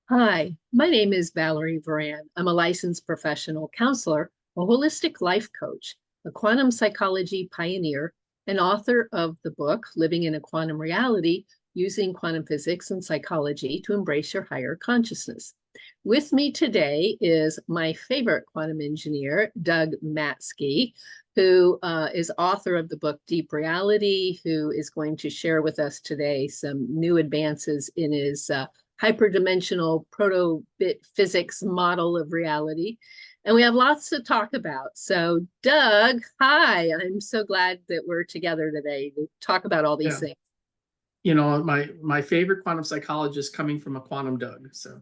Hi, my name is Valerie Varan. I'm a licensed professional counselor, a holistic life coach, a quantum psychology pioneer, and author of the book Living in a Quantum Reality Using Quantum Physics and Psychology to Embrace Your Higher Consciousness. With me today is my favorite quantum engineer, Doug Matzke, who is author of the book Deep Reality, who is going to share with us today some new advances in his hyperdimensional proto-bit physics model of reality. And we have lots to talk about. So, Doug, hi. I'm so glad that we're together today to talk about all these Yeah. things. My favorite quantum psychologist coming from a quantum Doug. So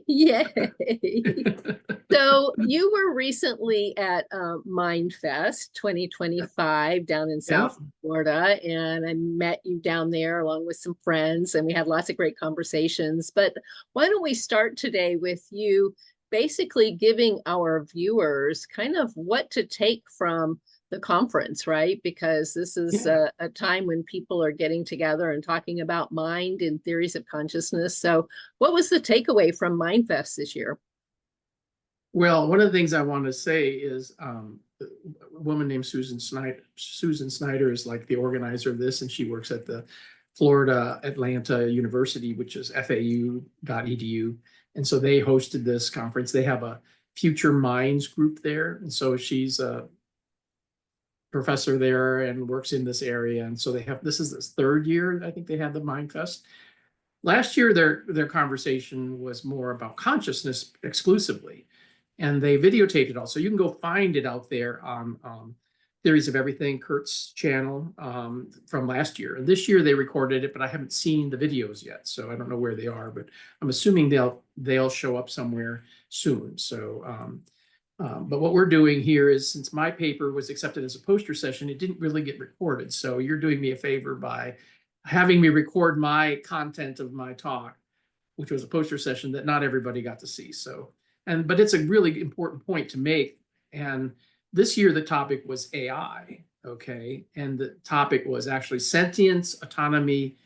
Yay. So you were recently at MindFest 2025 down in yeah. South Florida, and I met you down there along with some friends, and we had lots of great conversations. But why don't we start today with you basically giving our viewers kind of what to take from the conference, right? Because this is Yeah. a time when people are getting together and talking about mind and theories of consciousness. So what was the takeaway from MindFest this year? Well, one of the things I want to say is a woman named Susan Snyder. Susan Snyder is like the organizer of this, and she works at the Florida Atlanta University, which is fau.edu. And so they hosted this conference. They have a Future Minds group there. And so she's a professor there and works in this area. And so they have, this is this third year, I think they had the MindFest. Last year, their conversation was more about consciousness exclusively, and they videotaped it all. So you can go find it out there on Theories of Everything, Kurt's channel from last year. And this year they recorded it, but I haven't seen the videos yet, so I don't know where they are. But I'm assuming they'll show up somewhere soon. So, but what we're doing here is, since my paper was accepted as a poster session, it didn't really get recorded. So you're doing me a favor by having me record my content of my talk, which was a poster session that not everybody got to see. So, but it's a really important point to make. And this year, the topic was AI, okay? And the topic was actually sentience, autonomy,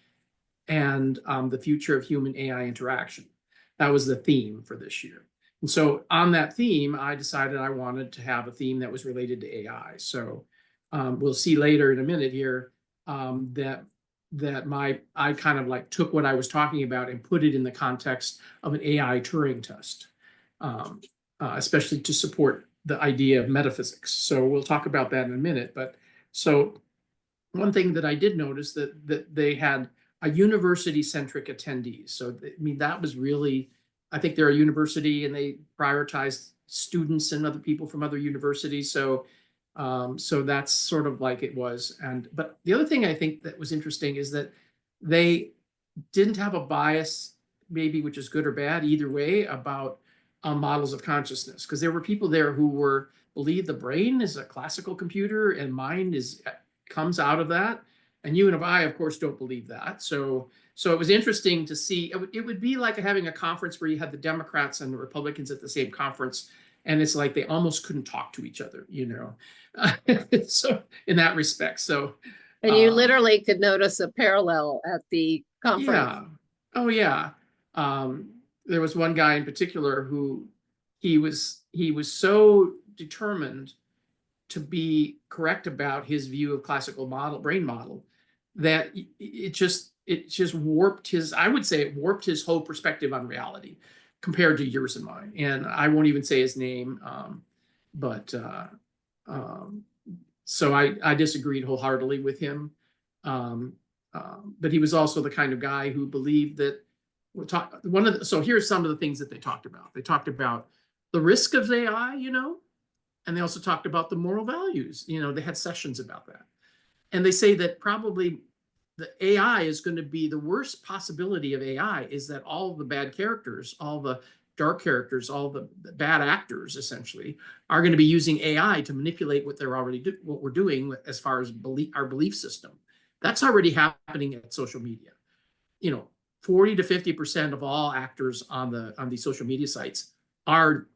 and the future of human AI interaction. That was the theme for this year. And so on that theme, I decided I wanted to have a theme that was related to AI. So we'll see later in a minute here that I kind of like took what I was talking about and put it in the context of an AI Turing test, especially to support the idea of metaphysics. So we'll talk about that in a minute. But so one thing that I did notice that they had a university-centric attendees. So I mean, that was really, I think they're a university and they prioritized students and other people from other universities. So that's sort of like it was. But the other thing I think that was interesting is that they didn't have a bias, maybe, which is good or bad either way, about models of consciousness, because there were people there who believe the brain is a classical computer and mind comes out of that. And you and I, of course, don't believe that. So it was interesting to see. It would be like having a conference where you had the Democrats and the Republicans at the same conference, and it's like they almost couldn't talk to each other, so in that respect. So And you literally could notice a parallel at the conference. yeah. Oh yeah. There was one guy in particular who he was so determined to be correct about his view of classical brain model that it just warped his, I would say it warped his whole perspective on reality compared to yours and mine. And I won't even say his name, but um, so I disagreed wholeheartedly with him. Um, but he was also the kind of guy who believed that so here's some of the things that they talked about. They talked about the risk of AI, and they also talked about the moral values. They had sessions about that. And they say that probably the AI is going to be the worst possibility of AI is that all the bad characters, all the dark characters, all the bad actors essentially are going to be using AI to manipulate what we're doing as far as our belief system. That's already happening at social media. 40 to 50% of all actors on these social media sites are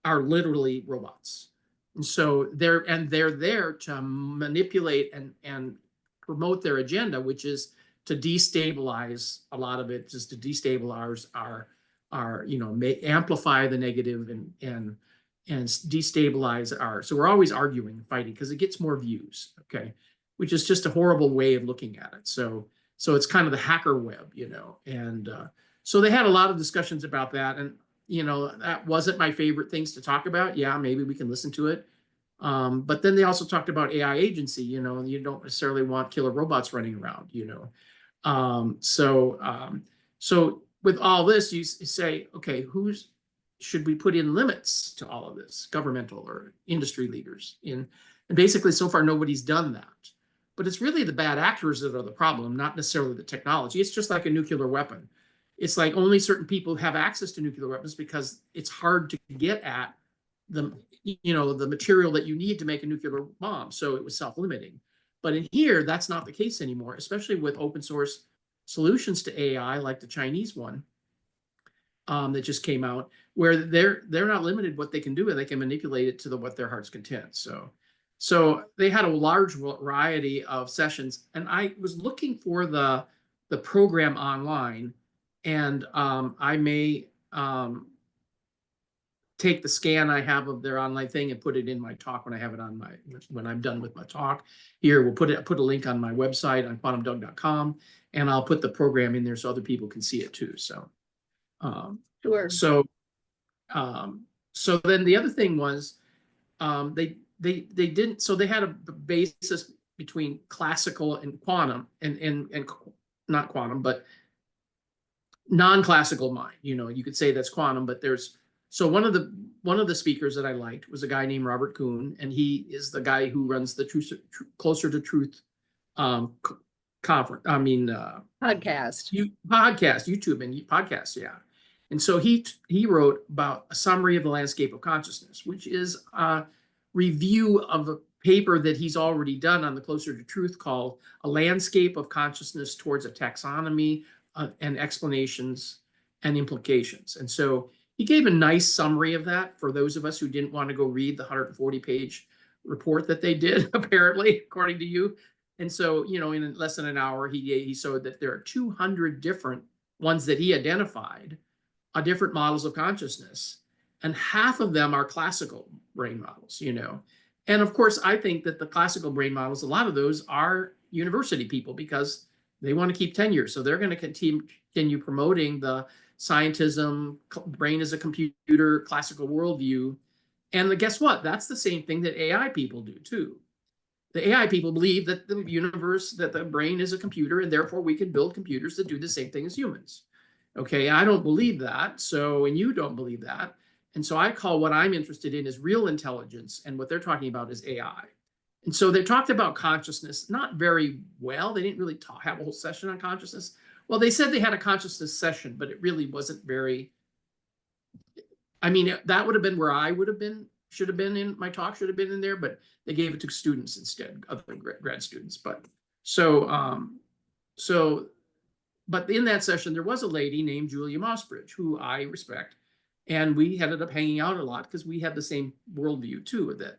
literally robots. And so they're there to manipulate and promote their agenda, which is to destabilize a lot of it, just to destabilize our amplify the negative and destabilize our. So we're always arguing and fighting because it gets more views, okay, which is just a horrible way of looking at it. So it's kind of the hacker web, and so they had a lot of discussions about that, and that wasn't my favorite things to talk about. Yeah, maybe we can listen to it. But then they also talked about AI agency, and you don't necessarily want killer robots running around, So with all this, you say, okay, should we put in limits to all of this, governmental or industry leaders? And basically, so far, nobody's done that. But it's really the bad actors that are the problem, not necessarily the technology. It's just like a nuclear weapon. It's like only certain people have access to nuclear weapons because it's hard to get at the material that you need to make a nuclear bomb. So it was self-limiting. But in here, that's not the case anymore, especially with open source solutions to AI, like the Chinese one that just came out, where they're not limited what they can do, and they can manipulate it to what their heart's content. So they had a large variety of sessions, and I was looking for the program online, and I may take the scan I have of their online thing and put it in my talk when I have it on when I'm done with my talk. Here, we'll put a link on my website on quantumdoug.com, and I'll put the program in there so other people can see it too. So, Sure. So then the other thing was they didn't. So they had a basis between classical and quantum, and not quantum, but non-classical mind. You could say that's quantum, but there's. So one of the speakers that I liked was a guy named Robert Kuhn, and he is the guy who runs the Closer to Truth conference. Podcast, YouTube and podcast, yeah. And so he wrote about a summary of the landscape of consciousness, which is a review of a paper that he's already done on the Closer to Truth called "A Landscape of Consciousness Towards a Taxonomy and Explanations and Implications." And so he gave a nice summary of that for those of us who didn't want to go read the 140-page report that they did, apparently, according to you. And so, in less than an hour, he showed that there are 200 different ones that he identified, different models of consciousness, and half of them are classical brain models, And of course, I think that the classical brain models, a lot of those are university people because they want to keep tenure. So they're going to continue promoting the scientism, brain as a computer, classical worldview. And guess what? That's the same thing that AI people do too. The AI people believe that the universe, that the brain is a computer, and therefore we can build computers that do the same thing as humans. Okay, I don't believe that. And you don't believe that. And so I call what I'm interested in is real intelligence, and what they're talking about is AI. And so they talked about consciousness, not very well. They didn't really have a whole session on consciousness. Well, they said they had a consciousness session, but it really wasn't very, that would have been where I would have been, should have been in my talk, should have been in there, but they gave it to students instead, other grad students. But but in that session, there was a lady named Julia Mossbridge, who I respect. And we ended up hanging out a lot because we had the same worldview too with it.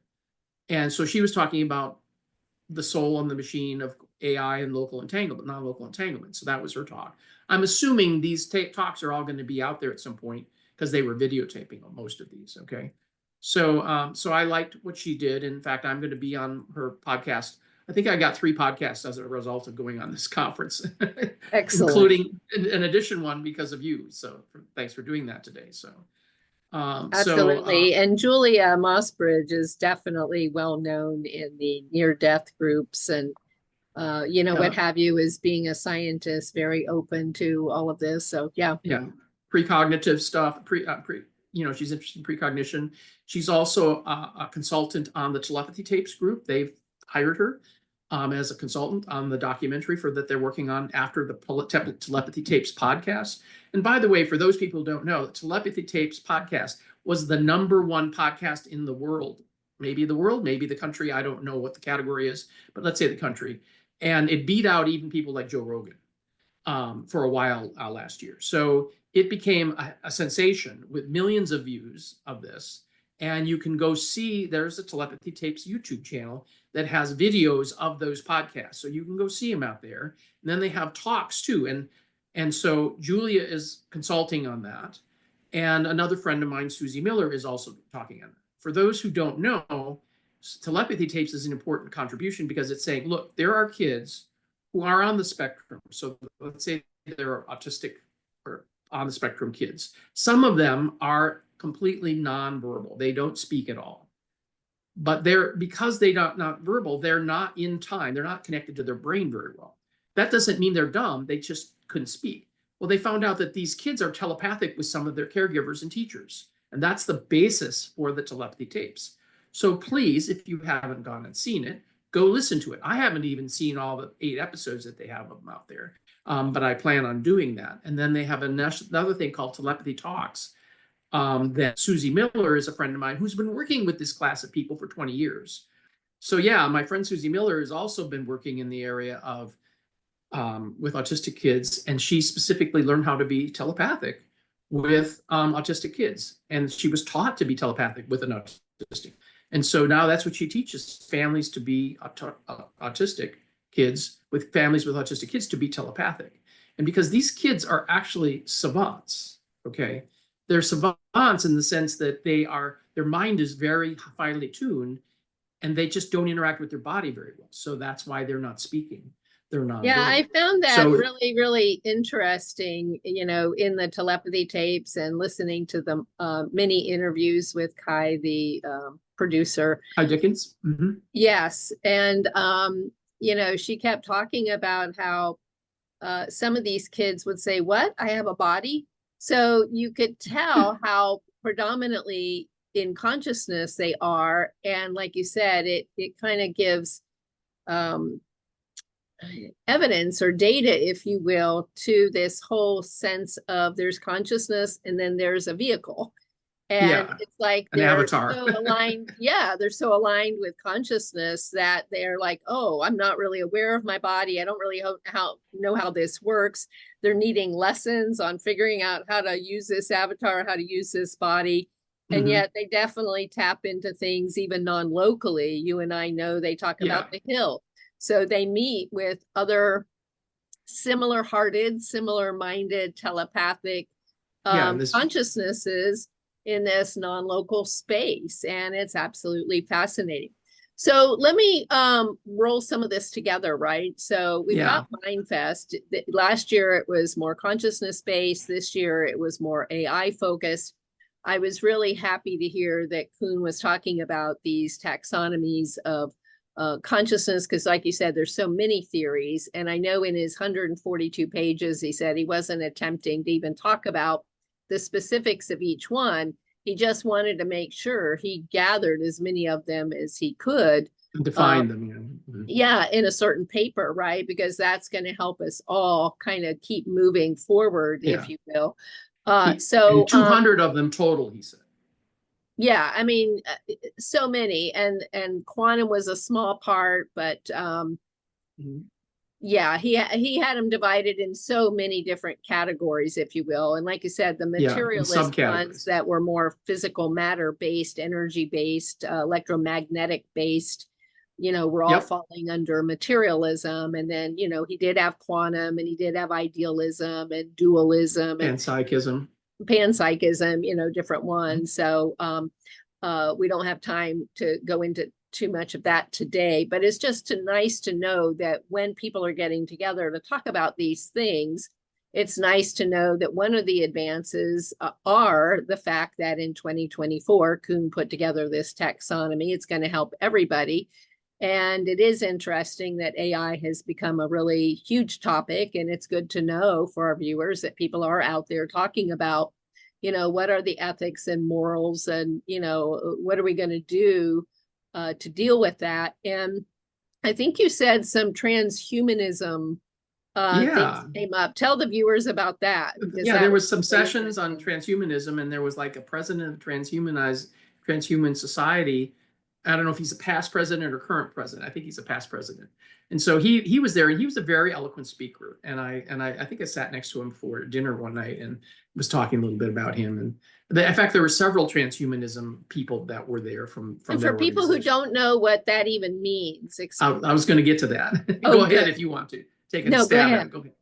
And so she was talking about the soul and the machine of AI and local entanglement, non-local entanglement. So that was her talk. I'm assuming these talks are all going to be out there at some point because they were videotaping most of these. Okay. So I liked what she did. In fact, I'm going to be on her podcast. I think I got 3 podcasts as a result of going on this conference, excellent, including an addition one because of you. So thanks for doing that today. So. Absolutely. And Julia Mossbridge is definitely well known in the near-death groups and, what have you, as being a scientist, very open to all of this. So, yeah. Yeah. Precognitive stuff. She's interested in precognition. She's also a consultant on the Telepathy Tapes group. They've hired her as a consultant on the documentary that they're working on after the Telepathy Tapes podcast. And by the way, for those people who don't know, the Telepathy Tapes podcast was the #1 podcast in the world. Maybe the world, maybe the country. I don't know what the category is, but let's say the country. And it beat out even people like Joe Rogan for a while last year. So it became a sensation with millions of views of this. And you can go see, there's a Telepathy Tapes YouTube channel that has videos of those podcasts. So you can go see them out there. And then they have talks too. And so Julia is consulting on that. And another friend of mine, Susie Miller, is also talking on that. For those who don't know, Telepathy Tapes is an important contribution because it's saying, look, there are kids who are on the spectrum. So let's say they're autistic or on the spectrum kids. Some of them are completely nonverbal. They don't speak at all. But because they're not verbal, they're not in time. They're not connected to their brain very well. That doesn't mean they're dumb. They just couldn't speak. Well, they found out that these kids are telepathic with some of their caregivers and teachers. And that's the basis for the Telepathy Tapes. So please, if you haven't gone and seen it, go listen to it. I haven't even seen all the 8 episodes that they have of them out there, but I plan on doing that. And then they have another thing called Telepathy Talks. That Susie Miller is a friend of mine who's been working with this class of people for 20 years. So yeah, my friend Susie Miller has also been working in the area of with autistic kids, and she specifically learned how to be telepathic with autistic kids, and she was taught to be telepathic with an autistic. And so now that's what she teaches families to be autistic kids with families with autistic kids to be telepathic. And because these kids are actually savants, okay? They're savants in the sense that their mind is very finely tuned and they just don't interact with their body very well. So that's why they're not speaking. They're not. Yeah, I found that really, really interesting, in the Telepathy Tapes and listening to the many interviews with Kai, the producer. Kai Dickens. Mm-hmm. Yes. And, she kept talking about how some of these kids would say, what? I have a body? So you could tell how predominantly in consciousness they are. And like you said, it kind of gives evidence or data, if you will, to this whole sense of there's consciousness and then there's a vehicle. And it's like an avatar. So aligned. Yeah, they're so aligned with consciousness that they're like, oh, I'm not really aware of my body. I don't really know how this works. They're needing lessons on figuring out how to use this avatar, how to use this body. And yet they definitely tap into things even non-locally. You and I know they talk about the hill. So they meet with other similar-hearted, similar-minded, telepathic consciousnesses in this non-local space. And it's absolutely fascinating. So let me roll some of this together, right? So we've got MindFest. Last year, it was more consciousness-based. This year, it was more AI-focused. I was really happy to hear that Kuhn was talking about these taxonomies of consciousness, because like you said, there's so many theories. And I know in his 142 pages, he said he wasn't attempting to even talk about the specifics of each one. He just wanted to make sure he gathered as many of them as he could. Define them. Yeah, in a certain paper, right? Because that's going to help us all kind of keep moving forward, if you will. So 200 of them total, he said. Yeah, I mean, so many, and quantum was a small part, but yeah, he had them divided in so many different categories, if you will. And like you said, the materialist ones that were more physical matter based, energy based, electromagnetic based, we're all falling under materialism. And then, he did have quantum, and he did have idealism and dualism and panpsychism, different ones. So we don't have time to go into too much of that today, but it's just nice to know that when people are getting together to talk about these things, it's nice to know that one of the advances are the fact that in 2024, Kuhn put together this taxonomy. It's going to help everybody. And it is interesting that AI has become a really huge topic, and it's good to know for our viewers that people are out there talking about, what are the ethics and morals, and, what are we going to do to deal with that. And I think you said some transhumanism things came up. Tell the viewers about that. Yeah, there was some sessions on transhumanism, and there was like a president of Transhuman Society I don't know if he's a past president or current president. I think he's a past president. And so he was there, and he was a very eloquent speaker. And I think I sat next to him for dinner one night and was talking a little bit about him. And in fact, there were several transhumanism people that were there from And their for people who don't know what that even means, I was going to get to that. Oh, Go ahead good. if you want to take a No, go stab at ahead. it. Go ahead.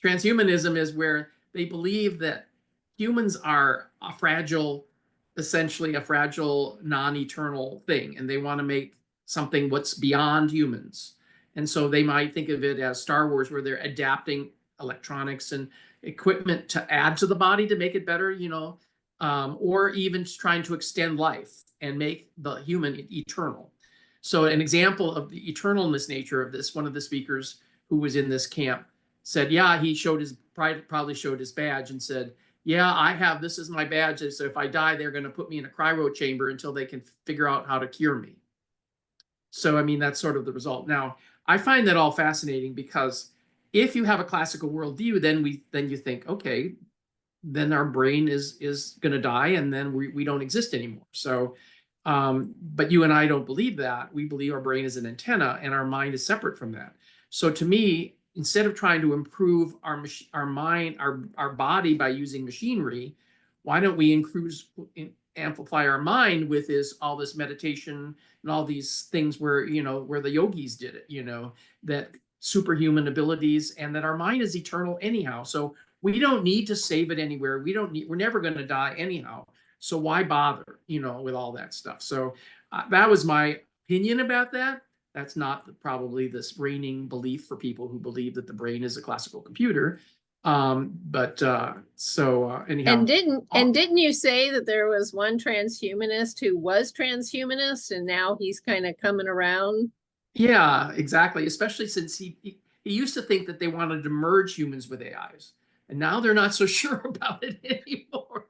Transhumanism is where they believe that humans are essentially a fragile, non-eternal thing, and they want to make something what's beyond humans. And so they might think of it as Star Wars, where they're adapting electronics and equipment to add to the body to make it better, or even trying to extend life and make the human eternal. So an example of the eternalness nature of this, one of the speakers who was in this camp said, yeah, he probably showed his badge and said, yeah, this is my badge. So if I die, they're going to put me in a cryo chamber until they can figure out how to cure me. So, I mean, that's sort of the result. Now, I find that all fascinating because if you have a classical worldview, then you think, okay, then our brain is going to die and then we don't exist anymore. So, but you and I don't believe that. We believe our brain is an antenna and our mind is separate from that. So to me, instead of trying to improve our mind, our body by using machinery, why don't we amplify our mind with all this meditation and all these things where the yogis did it, that superhuman abilities, and that our mind is eternal anyhow. So we don't need to save it anywhere. We're never going to die anyhow. So why bother, with all that stuff? So that was my opinion about that. That's not probably this reigning belief for people who believe that the brain is a classical computer. Anyhow. And didn't you say that there was one transhumanist who was transhumanist and now he's kind of coming around? Yeah, exactly. Especially since he used to think that they wanted to merge humans with AIs, and now they're not so sure about it anymore.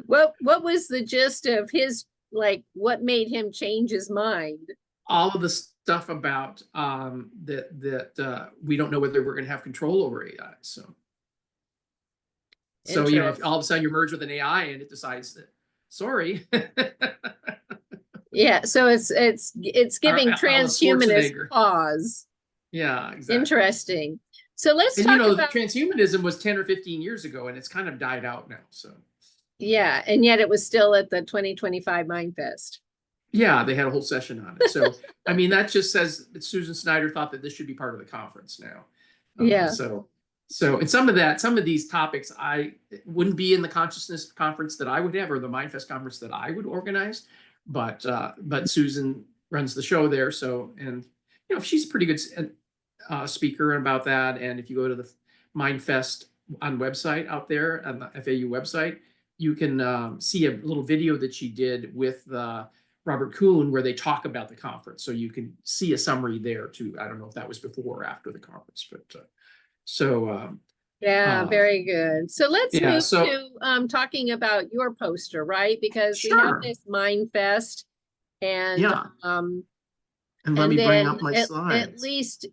What was the gist of his, what made him change his mind? All of the stuff about that we don't know whether we're going to have control over AI. So if all of a sudden you merge with an AI and it decides that, sorry. Yeah, so it's giving transhumanists pause. Yeah, exactly. Interesting. So let's talk about transhumanism was 10 or 15 years ago, and it's kind of died out now. So yeah, and yet it was still at the 2025 MindFest. Yeah, they had a whole session on it. So I mean, that just says that Susan Snyder thought that this should be part of the conference now. Yeah. So and some of these topics wouldn't be in the consciousness conference that I would have, or the MindFest conference that I would organize. But Susan runs the show there. So, and she's a pretty good speaker about that. And if you go to the MindFest website out there on the FAU website, you can see a little video that she did with Robert Kuhn where they talk about the conference. So you can see a summary there too. I don't know if that was before or after the conference, but yeah, very good. So let's move to talking about your poster, right? Because we have this MindFest, and and let me bring up my slides. At least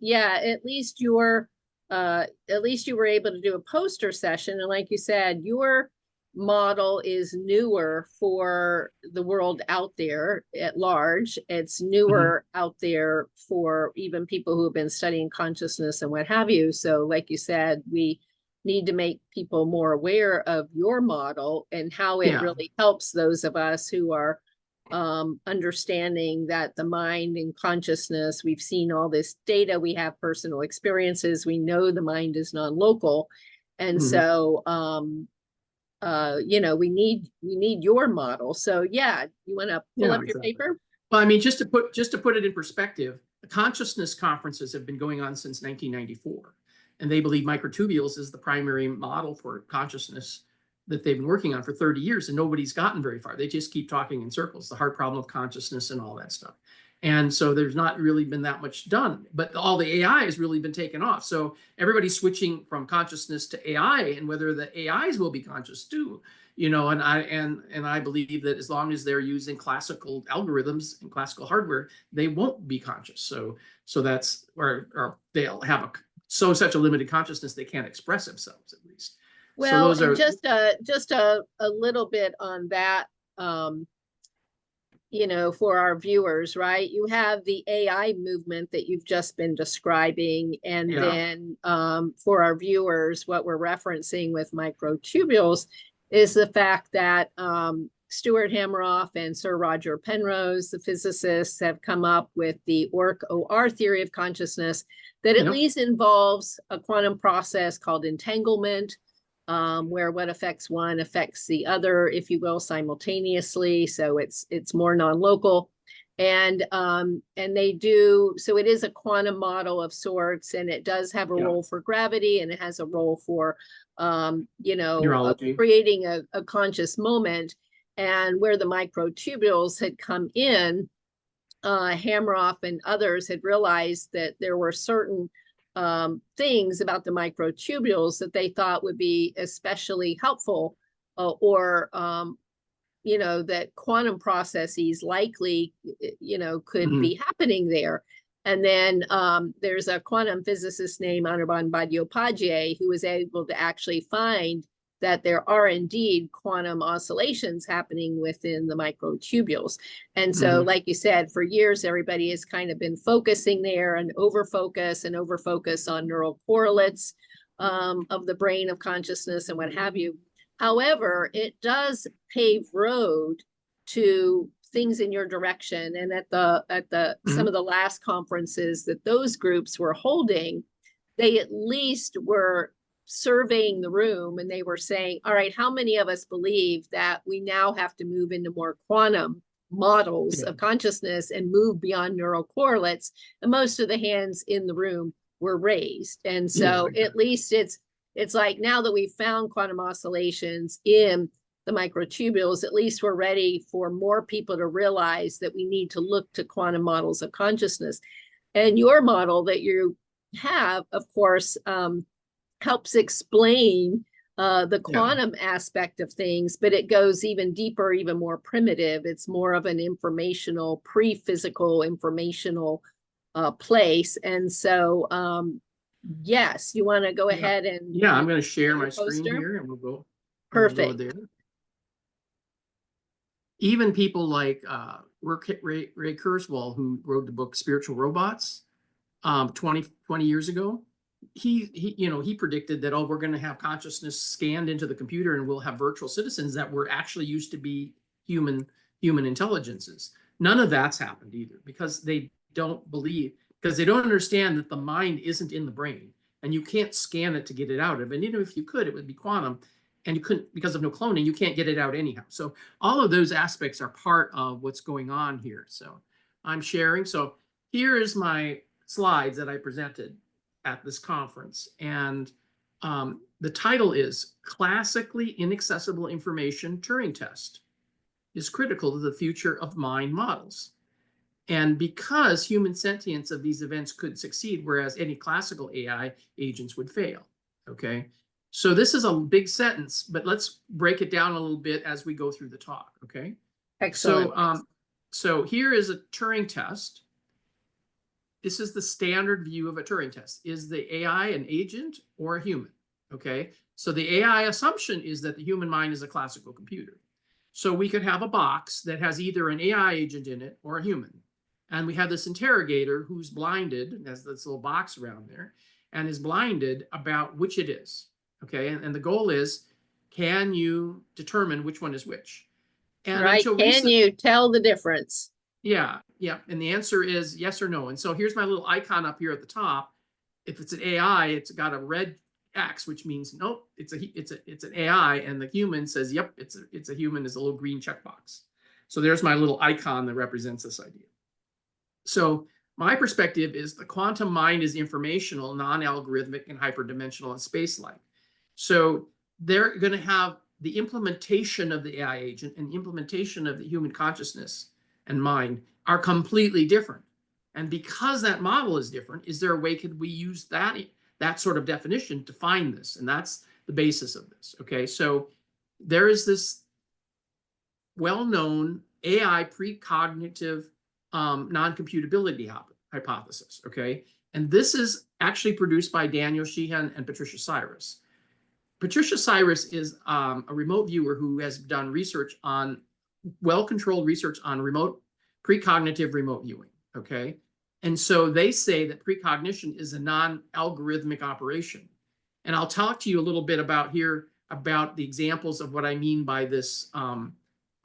you were able to do a poster session, and like you said, your model is newer for the world out there at large. It's newer out there for even people who have been studying consciousness and what have you. So like you said, we need to make people more aware of your model and how it really helps those of us who are understanding that the mind and consciousness, we've seen all this data, we have personal experiences, we know the mind is non-local. And so we need your model. So you want to pull up your paper? Well, I mean, just to put it in perspective, the consciousness conferences have been going on since 1994, and they believe microtubules is the primary model for consciousness that they've been working on for 30 years, and nobody's gotten very far. They just keep talking in circles, the hard problem of consciousness and all that stuff. And so there's not really been that much done, but all the AI has really been taken off. So everybody's switching from consciousness to AI, and whether the AIs will be conscious too, and I believe that as long as they're using classical algorithms and classical hardware, they won't be conscious. So that's or they'll have such a limited consciousness they can't express themselves, at least. Well, so just a little bit on that. for our viewers, right? You have the AI movement that you've just been describing. And Yeah. then for our viewers, what we're referencing with microtubules is the fact that Stuart Hameroff and Sir Roger Penrose, the physicists, have come up with the OR theory of consciousness that at least involves a quantum process called entanglement, where what affects one affects the other, if you will, simultaneously. So it's more non-local. And they do, so it is a quantum model of sorts, and it does have a role for gravity, and it has a role for creating a conscious moment. And where the microtubules had come in, Hameroff and others had realized that there were certain things about the microtubules that they thought would be especially helpful, or that quantum processes likely, could be happening there. And then there's a quantum physicist named Anirban Bhattacharya who was able to actually find that there are indeed quantum oscillations happening within the microtubules. And so, like you said, for years, everybody has kind of been focusing there and overfocus on neural correlates of the brain of consciousness and what have you. However, it does pave road to things in your direction. And at the some of the last conferences that those groups were holding, they at least were surveying the room, and they were saying, all right, how many of us believe that we now have to move into more quantum models of consciousness and move beyond neural correlates? And most of the hands in the room were raised. And so at least it's like, now that we've found quantum oscillations in the microtubules, at least we're ready for more people to realize that we need to look to quantum models of consciousness. And your model that you have, of course, helps explain the quantum aspect of things, but it goes even deeper, even more primitive. It's more of an informational, pre-physical informational place. And so, yes, you want to go ahead and I'm going to share my screen here, and we'll go. Perfect. We'll go there. Even people like Ray Kurzweil, who wrote the book Spiritual Robots 20 years ago, he predicted that, we're going to have consciousness scanned into the computer, and we'll have virtual citizens that were actually used to be human intelligences. None of that's happened either, because they don't believe, because they don't understand that the mind isn't in the brain, and you can't scan it to get it out of it. And even if you could, it would be quantum, and you couldn't, because of no cloning, you can't get it out anyhow. So all of those aspects are part of what's going on here. So I'm sharing. So here is my slides that I presented at this conference. And the title is Classically Inaccessible Information Turing Test is Critical to the Future of Mind Models. And because human sentience of these events could succeed, whereas any classical AI agents would fail. Okay. So this is a big sentence, but let's break it down a little bit as we go through the talk. Okay. Excellent. So here is a Turing test. This is the standard view of a Turing test. Is the AI an agent or a human? Okay. So the AI assumption is that the human mind is a classical computer. So we could have a box that has either an AI agent in it or a human. And we have this interrogator who's blinded, has this little box around there, and is blinded about which it is. Okay. And the goal is, can you determine which one is which? And right. Can you tell the difference? Yeah. And the answer is yes or no. And so here's my little icon up here at the top. If it's an AI, it's got a red X, which means nope, it's an AI. And the human says, yep, it's a human, is a little green checkbox. So there's my little icon that represents this idea. So my perspective is the quantum mind is informational, non-algorithmic, and hyperdimensional and space-like. So they're going to have the implementation of the AI agent and the implementation of the human consciousness and mind are completely different. And because that model is different, is there a way could we use that sort of definition to find this? And that's the basis of this. Okay, so there is this well-known AI precognitive non-computability hypothesis. Okay, and this is actually produced by Daniel Sheehan and Patricia Cyrus. Patricia Cyrus is a remote viewer who has done research on well-controlled research on precognitive remote viewing, okay? And so they say that precognition is a non-algorithmic operation. And I'll talk to you a little bit about the examples of what I mean by this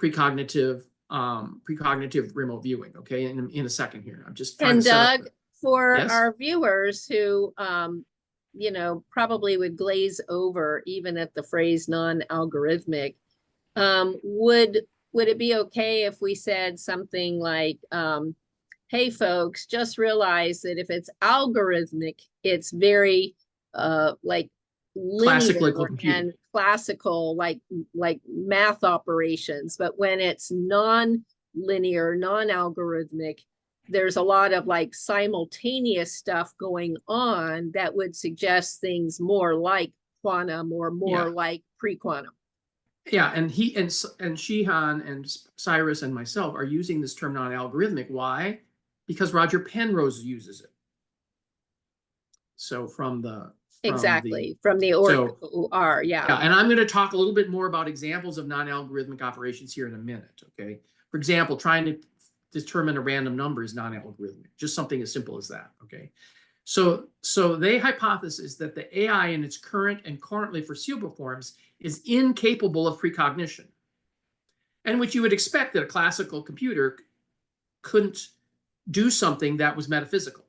precognitive remote viewing, okay, in a second here. I'm just trying And to set Doug, up for yes? our viewers who, probably would glaze over even at the phrase non-algorithmic, would it be okay if we said something like, hey, folks, just realize that if it's algorithmic, it's very like linear and classical, like math operations. But when it's non-linear, non-algorithmic, there's a lot of like simultaneous stuff going on that would suggest things more like quantum or more like pre-quantum. Yeah, and Sheehan and Cyrus and myself are using this term non-algorithmic. Why? Because Roger Penrose uses it. So from the OR, yeah. And I'm going to talk a little bit more about examples of non-algorithmic operations here in a minute. Okay. For example, trying to determine a random number is non-algorithmic. Just something as simple as that. Okay. So they hypothesize that the AI in its current and currently foreseeable forms is incapable of precognition, and which you would expect that a classical computer couldn't do something that was metaphysical.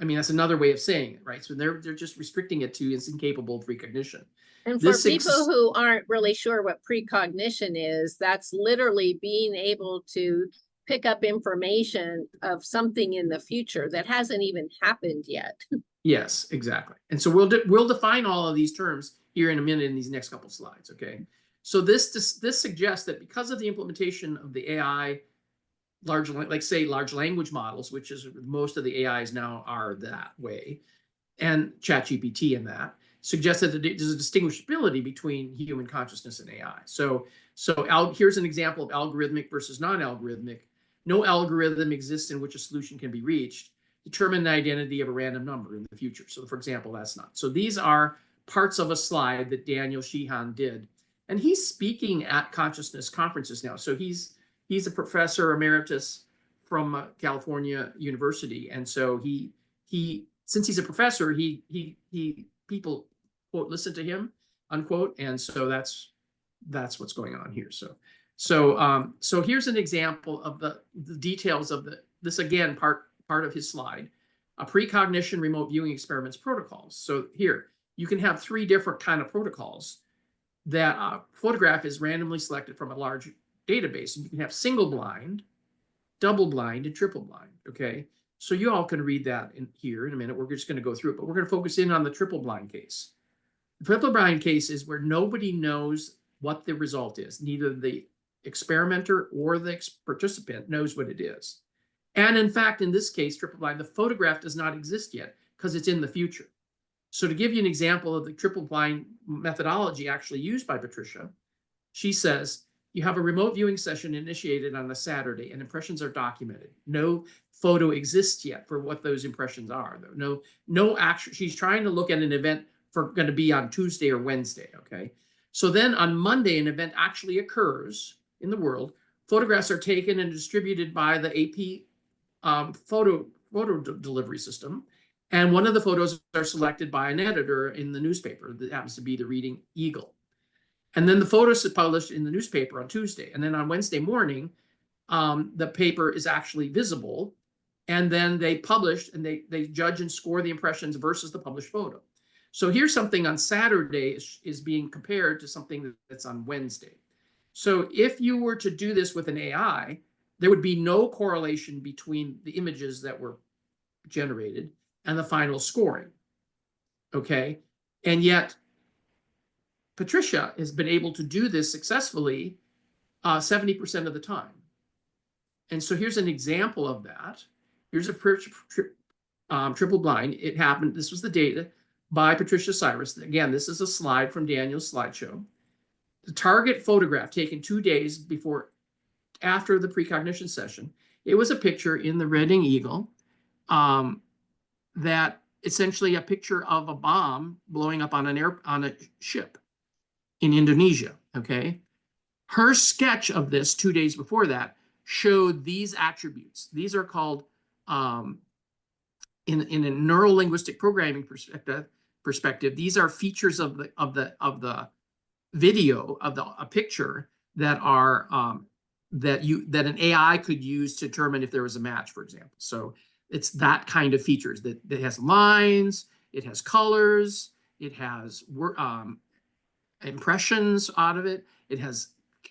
I mean, that's another way of saying it, right? So they're just restricting it to it's incapable of precognition. And for people who aren't really sure what precognition is, that's literally being able to pick up information of something in the future that hasn't even happened yet. Yes, exactly. And so we'll define all of these terms here in a minute in these next couple of slides, okay? So this suggests that because of the implementation of the AI, large language models, which is most of the AIs now are that way, and ChatGPT and that, suggests that there's a distinguishability between human consciousness and AI. So here's an example of algorithmic versus non-algorithmic. No algorithm exists in which a solution can be reached. Determine the identity of a random number in the future. So for example, that's not. So these are parts of a slide that Daniel Sheehan did. And he's speaking at consciousness conferences now. So he's a professor emeritus from California University. And so he since he's a professor, people quote listen to him, unquote. And so that's what's going on here. So here's an example of the details of this again part of his slide, a precognition remote viewing experiments protocols. So here you can have three different kind of protocols that photograph is randomly selected from a large database, and you can have single blind, double blind, and triple blind. Okay, so you all can read that in here in a minute. We're just going to go through it, but we're going to focus in on the triple blind case. The triple blind case is where nobody knows what the result is. Neither the experimenter or the participant knows what it is. And in fact, in this case, triple blind, the photograph does not exist yet because it's in the future. So to give you an example of the triple blind methodology actually used by Patricia, she says, you have a remote viewing session initiated on a Saturday and impressions are documented. No photo exists yet for what those impressions are. No action. She's trying to look at an event going to be on Tuesday or Wednesday, okay? So then on Monday, an event actually occurs in the world. Photographs are taken and distributed by the AP photo delivery system. And one of the photos are selected by an editor in the newspaper that happens to be the Reading Eagle. And then the photos are published in the newspaper on Tuesday. And then on Wednesday morning, the paper is actually visible. And then they publish and they judge and score the impressions versus the published photo. So here's something on Saturday is being compared to something that's on Wednesday. So if you were to do this with an AI, there would be no correlation between the images that were generated and the final scoring. Okay. And yet Patricia has been able to do this successfully 70% of the time. And so here's an example of that. Here's a triple blind. It happened. This was the data by Patricia Cyrus. Again, this is a slide from Daniel's slideshow. The target photograph taken 2 days after the precognition session. It was a picture in the Reading Eagle that essentially a picture of a bomb blowing up on a ship in Indonesia, okay? Her sketch of this 2 days before that showed these attributes. These are called, in a neuro-linguistic programming perspective, these are features of the video, of a picture that are that an AI could use to determine if there was a match, for example. So it's that kind of features that has lines, it has colors, it has impressions out of it, it has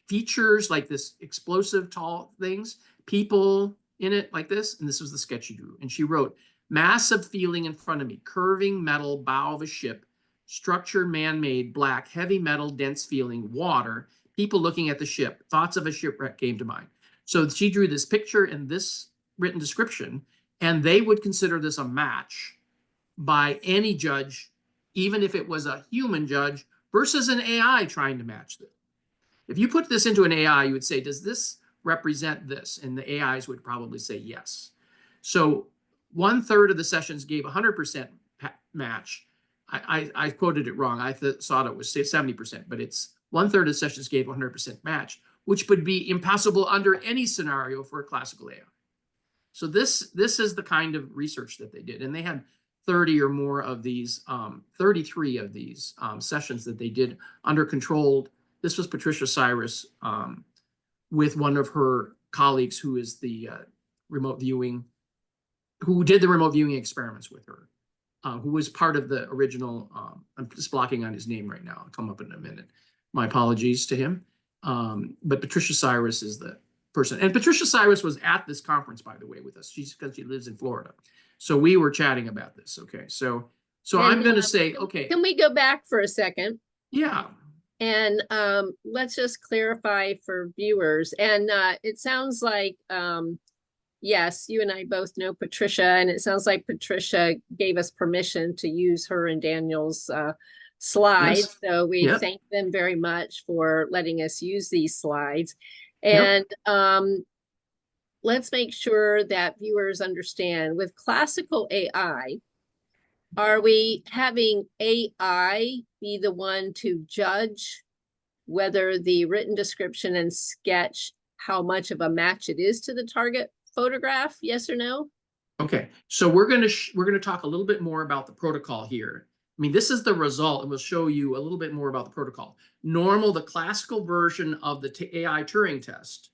features like this explosive tall things, people in it like this, and this was the sketch she drew. And she wrote, massive feeling in front of me, curving metal bow of a ship, structure man-made, black, heavy metal, dense feeling, water, people looking at the ship, thoughts of a shipwreck came to mind. So she drew this picture and this written description, and they would consider this a match by any judge, even if it was a human judge versus an AI trying to match this. If you put this into an AI, you would say, does this represent this? And the AIs would probably say yes. So 1/3 of the sessions gave 100% match. I quoted it wrong. I thought it was 70%, but it's 1/3 of the sessions gave 100% match, which would be impossible under any scenario for a classical AI. So this is the kind of research that they did. And they had 30 or more of these, 33 of these sessions that they did under controlled. This was Patricia Cyrus with one of her colleagues who is the remote viewing, who did the remote viewing experiments with her, who was part of the original, I'm just blocking on his name right now. I'll come up in a minute. My apologies to him. But Patricia Cyrus is the person. And Patricia Cyrus was at this conference, by the way, with us. Because she lives in Florida. So we were chatting about this. Okay. So I'm going to say, okay. Can we go back for a second? Yeah. And let's just clarify for viewers. And it sounds like, yes, you and I both know Patricia, and it sounds like Patricia gave us permission to use her and Daniel's slides. Yes. So we thank them very much for letting us use these slides. And let's make sure that viewers understand, with classical AI, are we having AI be the one to judge whether the written description and sketch, how much of a match it is to the target photograph? Yes or no? Okay, so we're going to talk a little bit more about the protocol here. I mean, this is the result, and we'll show you a little bit more about the protocol. The classical version of the AI Turing test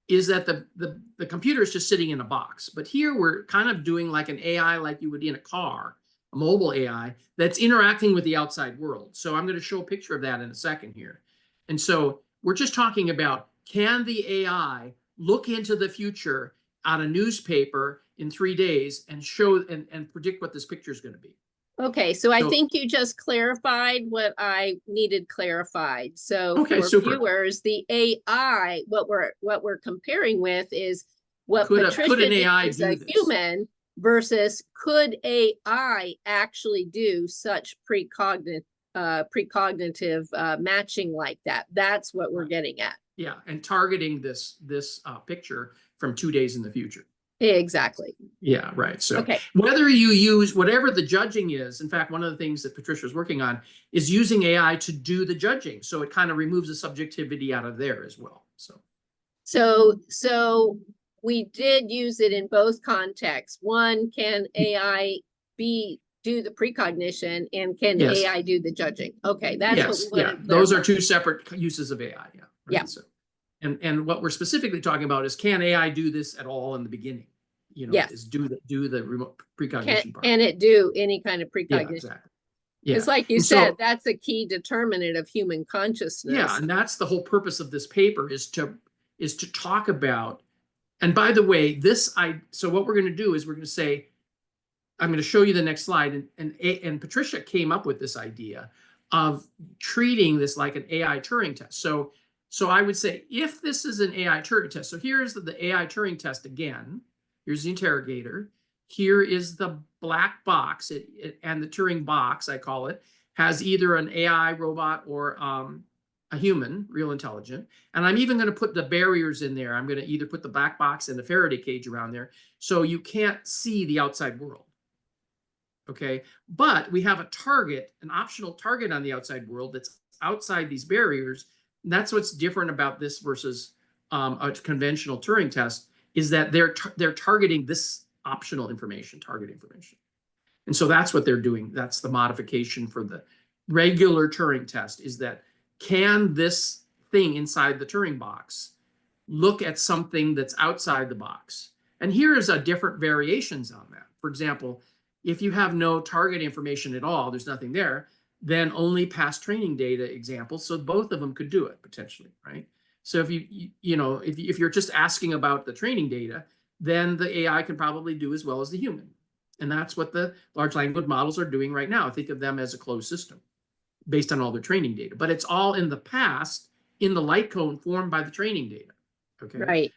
is that the computer is just sitting in a box. But here we're kind of doing like an AI like you would in a car, a mobile AI that's interacting with the outside world. So I'm going to show a picture of that in a second here. And so we're just talking about, can the AI look into the future on a newspaper in 3 days and show and predict what this picture is going to be? Okay, so I think you just clarified what I needed clarified. So okay, for super. viewers, the AI, what we're comparing with is what could Patricia an AI is do a this? human versus could AI actually do such precognitive matching like that? That's what we're getting at. Yeah, and targeting this picture from 2 days in the future. Exactly. Yeah, right. So whether you use whatever the judging is, in fact, one of the things that Patricia is working on is using AI to do the judging. So it kind of removes the subjectivity out of there as well. So we did use it in both contexts. One, can AI do the precognition, and can AI do the judging? Okay, that's what we want to those are two separate uses of AI. Yeah. Right? Yeah. So, and what we're specifically talking about is, can AI do this at all in the beginning? You know, is do the remote precognition part. Can it do any kind of precognition? Yeah, exactly. Yeah. It's like you said, that's a key determinant of human consciousness. Yeah, and that's the whole purpose of this paper, is to talk about. And by the way, so what we're going to do is we're going to say, I'm going to show you the next slide, and Patricia came up with this idea of treating this like an AI Turing test. So I would say, if this is an AI Turing test, so here's the AI Turing test again. Here's the interrogator. Here is the black box, and the Turing box, I call it, has either an AI robot or a human, real intelligent. And I'm even going to put the barriers in there. I'm going to either put the black box and the Faraday cage around there, so you can't see the outside world. Okay, but we have a target, an optional target on the outside world that's outside these barriers That's what's different about this versus a conventional Turing test, is that they're targeting this optional information, target information. And so that's what they're doing. That's the modification for the regular Turing test, is that can this thing inside the Turing box look at something that's outside the box? And here is a different variations on that. For example, if you have no target information at all, there's nothing there, then only past training data examples. So both of them could do it potentially, right? So if if you're just asking about the training data, then the AI can probably do as well as the human. And that's what the large language models are doing right now. Think of them as a closed system based on all their training data. But it's all in the past, in the light cone formed by the training data. Okay. Right.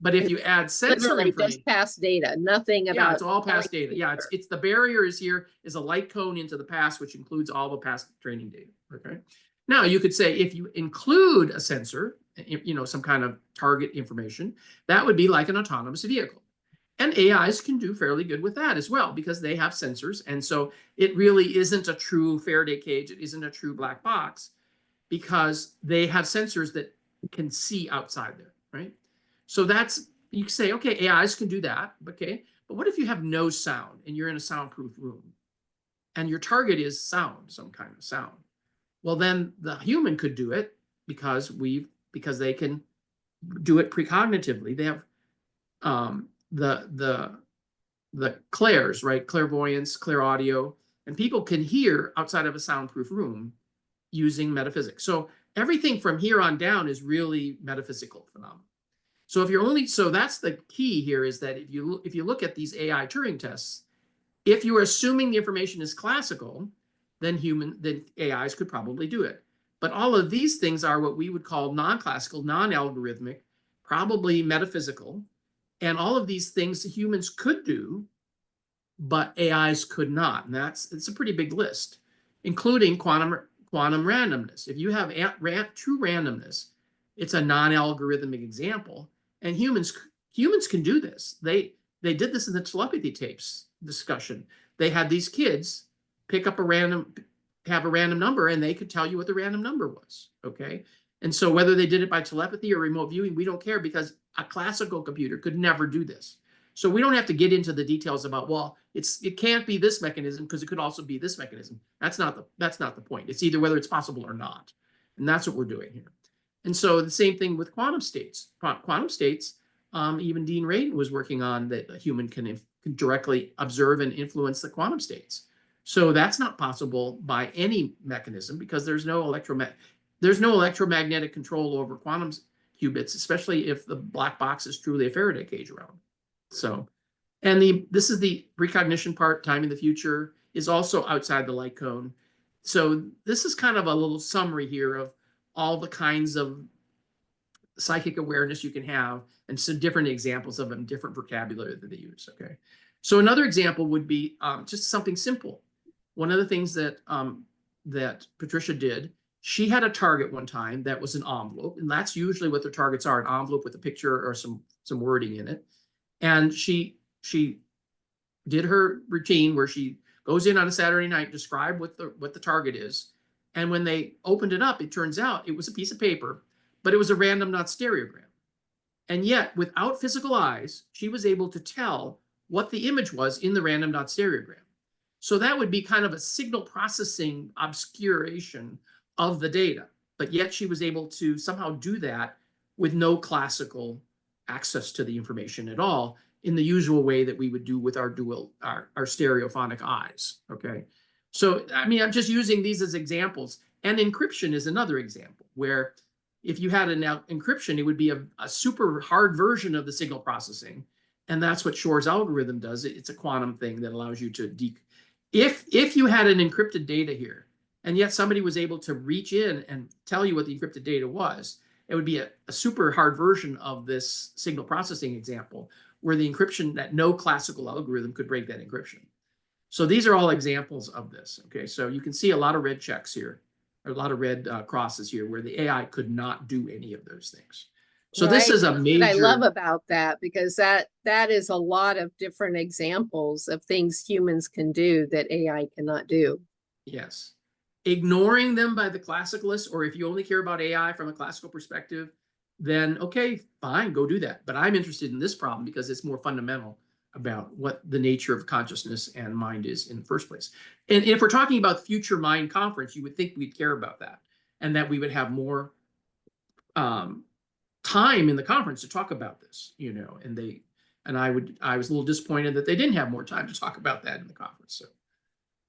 But if you add sensor Literally information, just past data, nothing about. yeah, it's all past data. Yeah, it's the barrier is here is a light cone into the past, which includes all the past training data. Okay. Now you could say if you include a sensor, some kind of target information, that would be like an autonomous vehicle. And AIs can do fairly good with that as well, because they have sensors. And so it really isn't a true Faraday cage. It isn't a true black box, because they have sensors that can see outside there, right? So that's, you can say, okay, AIs can do that, okay? But what if you have no sound and you're in a soundproof room and your target is sound, some kind of sound? Well, then the human could do it because they can do it precognitively. They have the clairs, right? Clairvoyance, clairaudio, and people can hear outside of a soundproof room using metaphysics. So everything from here on down is really metaphysical phenomena. So if you're only, so that's the key here, is that if you look at these AI Turing tests, if you are assuming the information is classical, then AIs could probably do it. But all of these things are what we would call non-classical, non-algorithmic, probably metaphysical. And all of these things humans could do, but AIs could not. And it's a pretty big list, including quantum randomness. If you have true randomness, it's a non-algorithmic example. And humans can do this. They did this in the telepathy tapes discussion. They had these kids have a random number, and they could tell you what the random number was. Okay. And so whether they did it by telepathy or remote viewing, we don't care, because a classical computer could never do this. So we don't have to get into the details about, well, it can't be this mechanism because it could also be this mechanism. That's not the point. It's either whether it's possible or not. And that's what we're doing here. And so the same thing with quantum states. Quantum states, even Dean Radin was working on that a human can directly observe and influence the quantum states. So that's not possible by any mechanism, because there's no electromagnetic control over quantum qubits, especially if the black box is truly a Faraday cage around. So, and this is the precognition part, time in the future, is also outside the light cone. So this is kind of a little summary here of all the kinds of psychic awareness you can have, and some different examples of them, different vocabulary that they use. Okay. So another example would be just something simple. One of the things that Patricia did, she had a target one time that was an envelope, and that's usually what their targets are, an envelope with a picture or some wording in it. And she did her routine where she goes in on a Saturday night, describe what the target is. And when they opened it up, it turns out it was a piece of paper, but it was a random not stereogram. And yet, without physical eyes, she was able to tell what the image was in the random not stereogram. So that would be kind of a signal processing obscuration of the data. But yet she was able to somehow do that with no classical access to the information at all, in the usual way that we would do with our stereophonic eyes. Okay. So, I mean, I'm just using these as examples. And encryption is another example, where if you had an encryption, it would be a super hard version of the signal processing. And that's what Shor's algorithm does. It's a quantum thing that allows you to if you had an encrypted data here, and yet somebody was able to reach in and tell you what the encrypted data was, it would be a super hard version of this signal processing example, where the encryption, that no classical algorithm could break that encryption. So these are all examples of this. Okay, so you can see a lot of red checks here, or a lot of red crosses here, where the AI could not do any of those things. So this is a major. What I love about that, because that is a lot of different examples of things humans can do that AI cannot do. Yes. ignoring them by the classicalists, or if you only care about AI from a classical perspective, then okay, fine, go do that. But I'm interested in this problem because it's more fundamental about what the nature of consciousness and mind is in the first place. And if we're talking about future mind conference, you would think we'd care about that, and that we would have more time in the conference to talk about this, you know. And I was a little disappointed that they didn't have more time to talk about that in the conference. So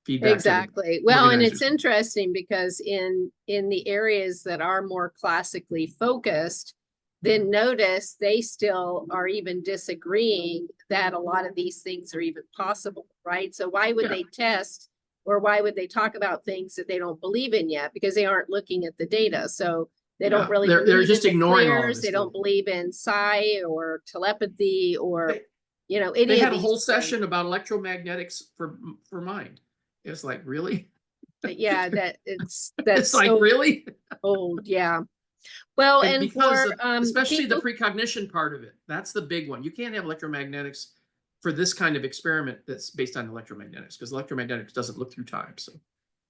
feedback exactly. Well, and it's interesting because in the areas that are more classically focused, then notice they still are even disagreeing that a lot of these things are even possible, right? So why would they test, or why would they talk about things that they don't believe in yet? Because they aren't looking at the data. So they don't really they're just in the ignoring all of clairs. this They don't believe in psi or telepathy or you know, any they had of a whole these session about electromagnetics for mind. It's like, really? Yeah, that's It's like, so really? old. Yeah. Well, and because for of, especially people, the precognition part of it, that's the big one. You can't have electromagnetics for this kind of experiment that's based on electromagnetics, because electromagnetics doesn't look through time. So,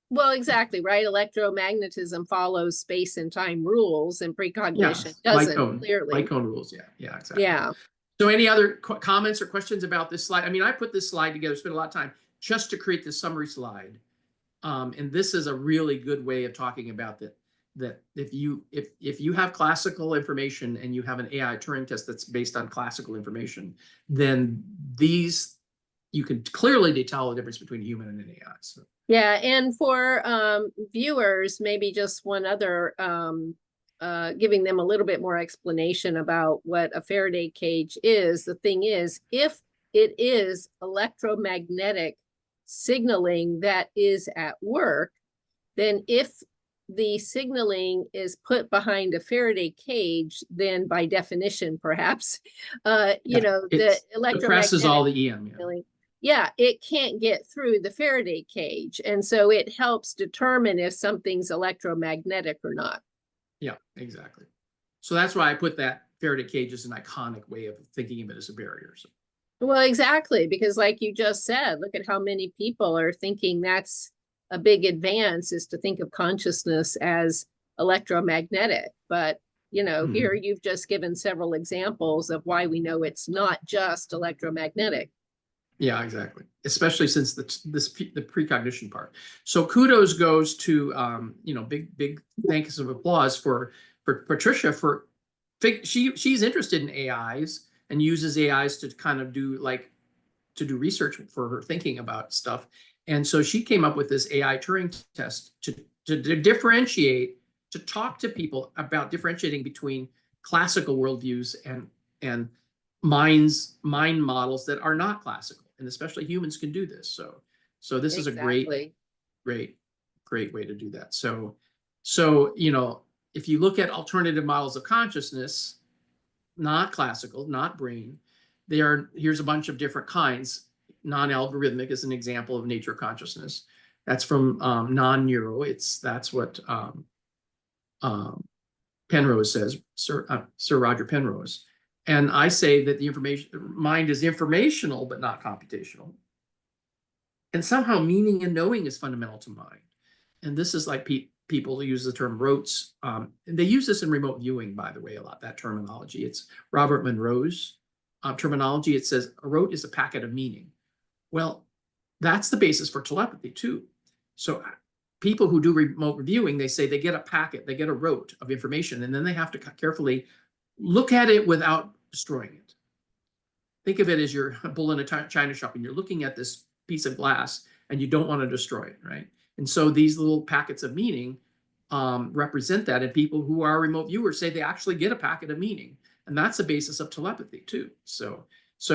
well, exactly, right? Electromagnetism follows space and time rules, and precognition doesn't, clearly. Light cone rules. Yeah, exactly. Yeah. So any other comments or questions about this slide? I mean, I put this slide together, spent a lot of time just to create this summary slide. And this is a really good way of talking about that if you have classical information and you have an AI Turing test that's based on classical information, then you can clearly tell the difference between a human and an AI. So. Yeah, and for viewers, maybe just one other, giving them a little bit more explanation about what a Faraday cage is. The thing is, if it is electromagnetic signaling that is at work, then if the signaling is put behind a Faraday cage, then by definition, perhaps, you know, the electromagnetic suppresses all the EM. Yeah, it can't get through the Faraday cage. And so it helps determine if something's electromagnetic or not. Yeah, exactly. So that's why I put that Faraday cage as an iconic way of thinking of it as a barrier. So. Well, exactly, because like you just said, look at how many people are thinking that's a big advance, is to think of consciousness as electromagnetic. But, you know, here you've just given several examples of why we know it's not just electromagnetic. Yeah, exactly. Especially since the precognition part. So kudos goes to you know, big thanks of applause for Patricia for she's interested in AIs and uses AIs to kind of do research for her thinking about stuff. And so she came up with this AI Turing test to differentiate, to talk to people about differentiating between classical worldviews and mind models that are not classical. And especially humans can do this. So this is a great way to do that. So, you know, if you look at alternative models of consciousness, not classical, not brain, here's a bunch of different kinds. Non-algorithmic is an example of nature consciousness. That's from non-neuro. That's what Penrose says, Sir Roger Penrose. And I say that the mind is informational, but not computational. And somehow meaning and knowing is fundamental to mind. And this is like people use the term rotes. And they use this in remote viewing, by the way, a lot, that terminology. It's Robert Monroe's terminology. It says a rote is a packet of meaning. Well, that's the basis for telepathy too. So people who do remote viewing, they say they get a packet, they get a rote of information, and then they have to carefully look at it without destroying it. Think of it as you're a bull in a china shop and you're looking at this piece of glass and you don't want to destroy it, right? And so these little packets of meaning represent that. And people who are remote viewers say they actually get a packet of meaning. And that's the basis of telepathy too. So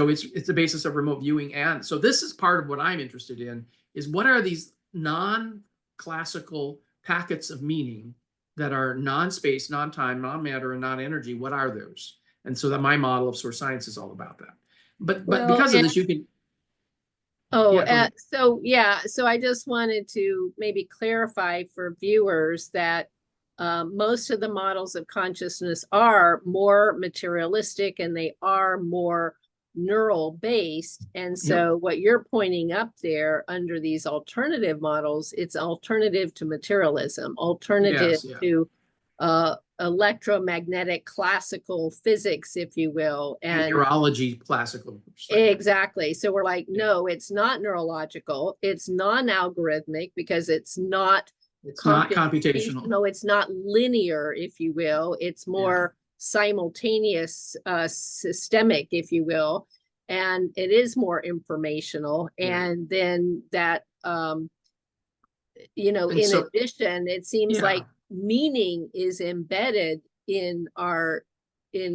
it's the basis of remote viewing. And so this is part of what I'm interested in, is what are these non-classical packets of meaning that are non-space, non-time, non-matter, and non-energy? What are those? And so that my model of source science is all about that. But because of this, you can. So I just wanted to maybe clarify for viewers that most of the models of consciousness are more materialistic, and they are more neural based. And Yep. so what you're pointing up there under these alternative models, it's alternative to materialism, alternative Yes, yeah. to electromagnetic classical physics, if you will. And And neurology classical. exactly. So we're like, Yeah. no, it's not neurological. It's non-algorithmic because it's not It's not computational. It's not linear, if you will. It's more simultaneous, systemic, if you will. And it is more informational. Yeah. And then that, in so, addition, it seems yeah. like meaning is embedded in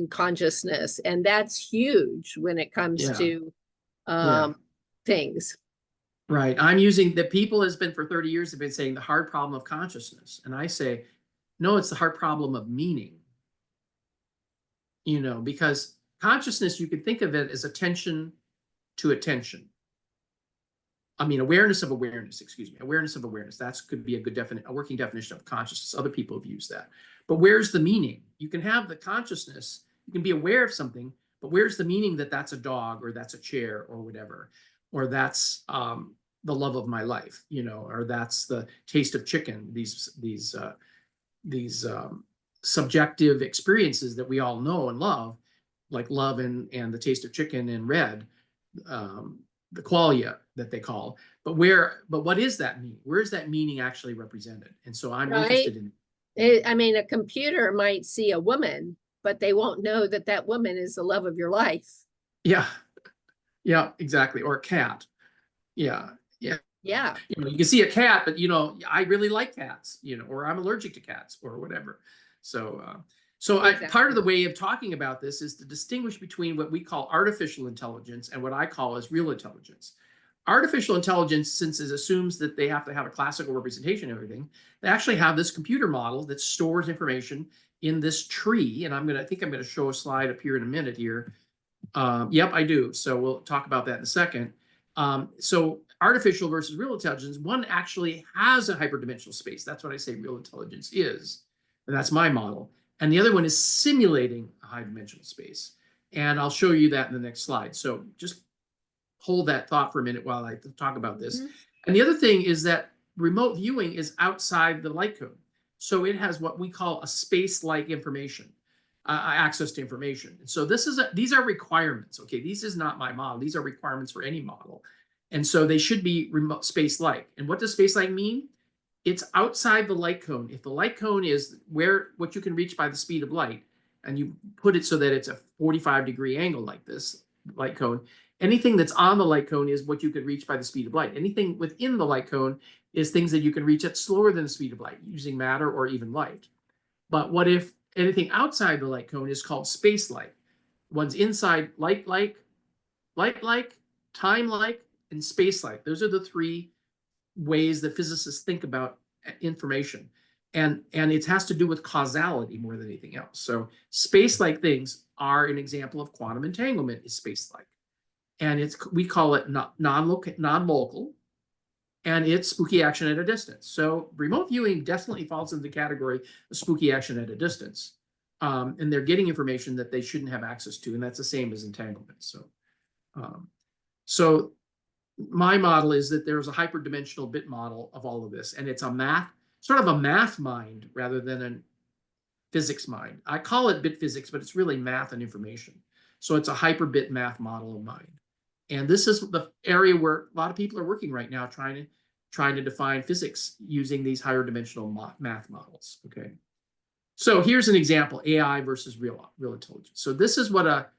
consciousness. And that's huge when it comes to things. Right. I'm using the people has been for 30 years have been saying the hard problem of consciousness. And I say, no, it's the hard problem of meaning. Because consciousness, you can think of it as attention to attention. I mean, awareness of awareness, excuse me, awareness of awareness. That could be a working definition of consciousness. Other people have used that. But where's the meaning? You can have the consciousness, you can be aware of something, but where's the meaning that that's a dog or that's a chair or whatever, or that's the love of my life, or that's the taste of chicken. These subjective experiences that we all know and love, like love and the taste of chicken and red, the qualia that they call. But what is that meaning? Where is that meaning actually represented? And so I'm interested in it. I mean, a computer might see a woman, but they won't know that that woman is the love of your life. Yeah, exactly. Or a cat. Yeah. You can see a cat, but I really like cats, or I'm allergic to cats or whatever. So exactly. Part of the way of talking about this is to distinguish between what we call artificial intelligence and what I call as real intelligence. Artificial intelligence, since it assumes that they have to have a classical representation of everything, they actually have this computer model that stores information in this tree. And I think I'm going to show a slide up here in a minute here. Yep, I do. So we'll talk about that in a second. So artificial versus real intelligence, one actually has a hyperdimensional space. That's what I say real intelligence is. And that's my model. And the other one is simulating a high dimensional space. And I'll show you that in the next slide. So just hold that thought for a minute while I talk about this. Mm-hmm. And the other thing is that remote viewing is outside the light code. So it has what we call a space-like information, access to information. And so these are requirements. Okay, these is not my model. These are requirements for any model. And so they should be remote space-like. And what does space-like mean? It's outside the light cone. If the light cone is what you can reach by the speed of light, and you put it so that it's a 45-degree angle like this light cone, anything that's on the light cone is what you could reach by the speed of light. Anything within the light cone is things that you can reach at slower than the speed of light, using matter or even light. But what if anything outside the light cone is called space-like? One's inside light-like, time-like, and space-like. Those are the three ways that physicists think about information. And it has to do with causality more than anything else. So space-like things are an example of quantum entanglement is space-like. And we call it non-local, and it's spooky action at a distance. So remote viewing definitely falls into the category of spooky action at a distance. And they're getting information that they shouldn't have access to, and that's the same as entanglement. So my model is that there's a hyperdimensional bit model of all of this, and it's sort of a math mind rather than a physics mind. I call it bit physics, but it's really math and information. So it's a hyperbit math model of mind. And this is the area where a lot of people are working right now, trying to define physics using these higher dimensional math models. Okay. So here's an example: AI versus real intelligence. So this is what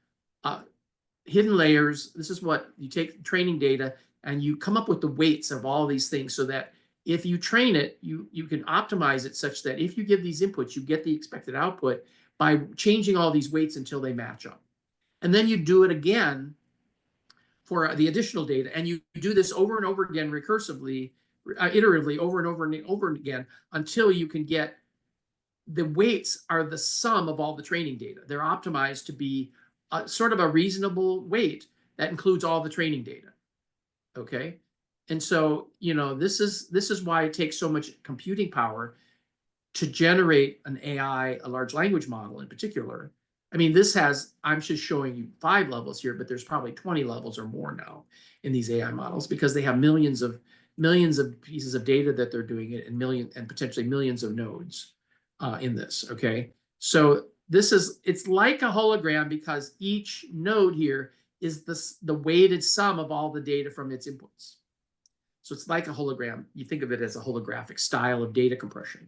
hidden layers. This is what you take training data and you come up with the weights of all these things, so that if you train it, you can optimize it such that if you give these inputs, you get the expected output by changing all these weights until they match up. And then you do it again for the additional data, and you do this over and over again, recursively, iteratively, over and over and over again, until you can get the weights are the sum of all the training data. They're optimized to be sort of a reasonable weight that includes all the training data. Okay, and so this is why it takes so much computing power to generate an AI, a large language model in particular. I mean, this has, I'm just showing you 5 levels here, but there's probably 20 levels or more now in these AI models, because they have millions of pieces of data that they're doing it, and potentially millions of nodes in this. Okay, so it's like a hologram, because each node here is the weighted sum of all the data from its inputs. So it's like a hologram. You think of it as a holographic style of data compression.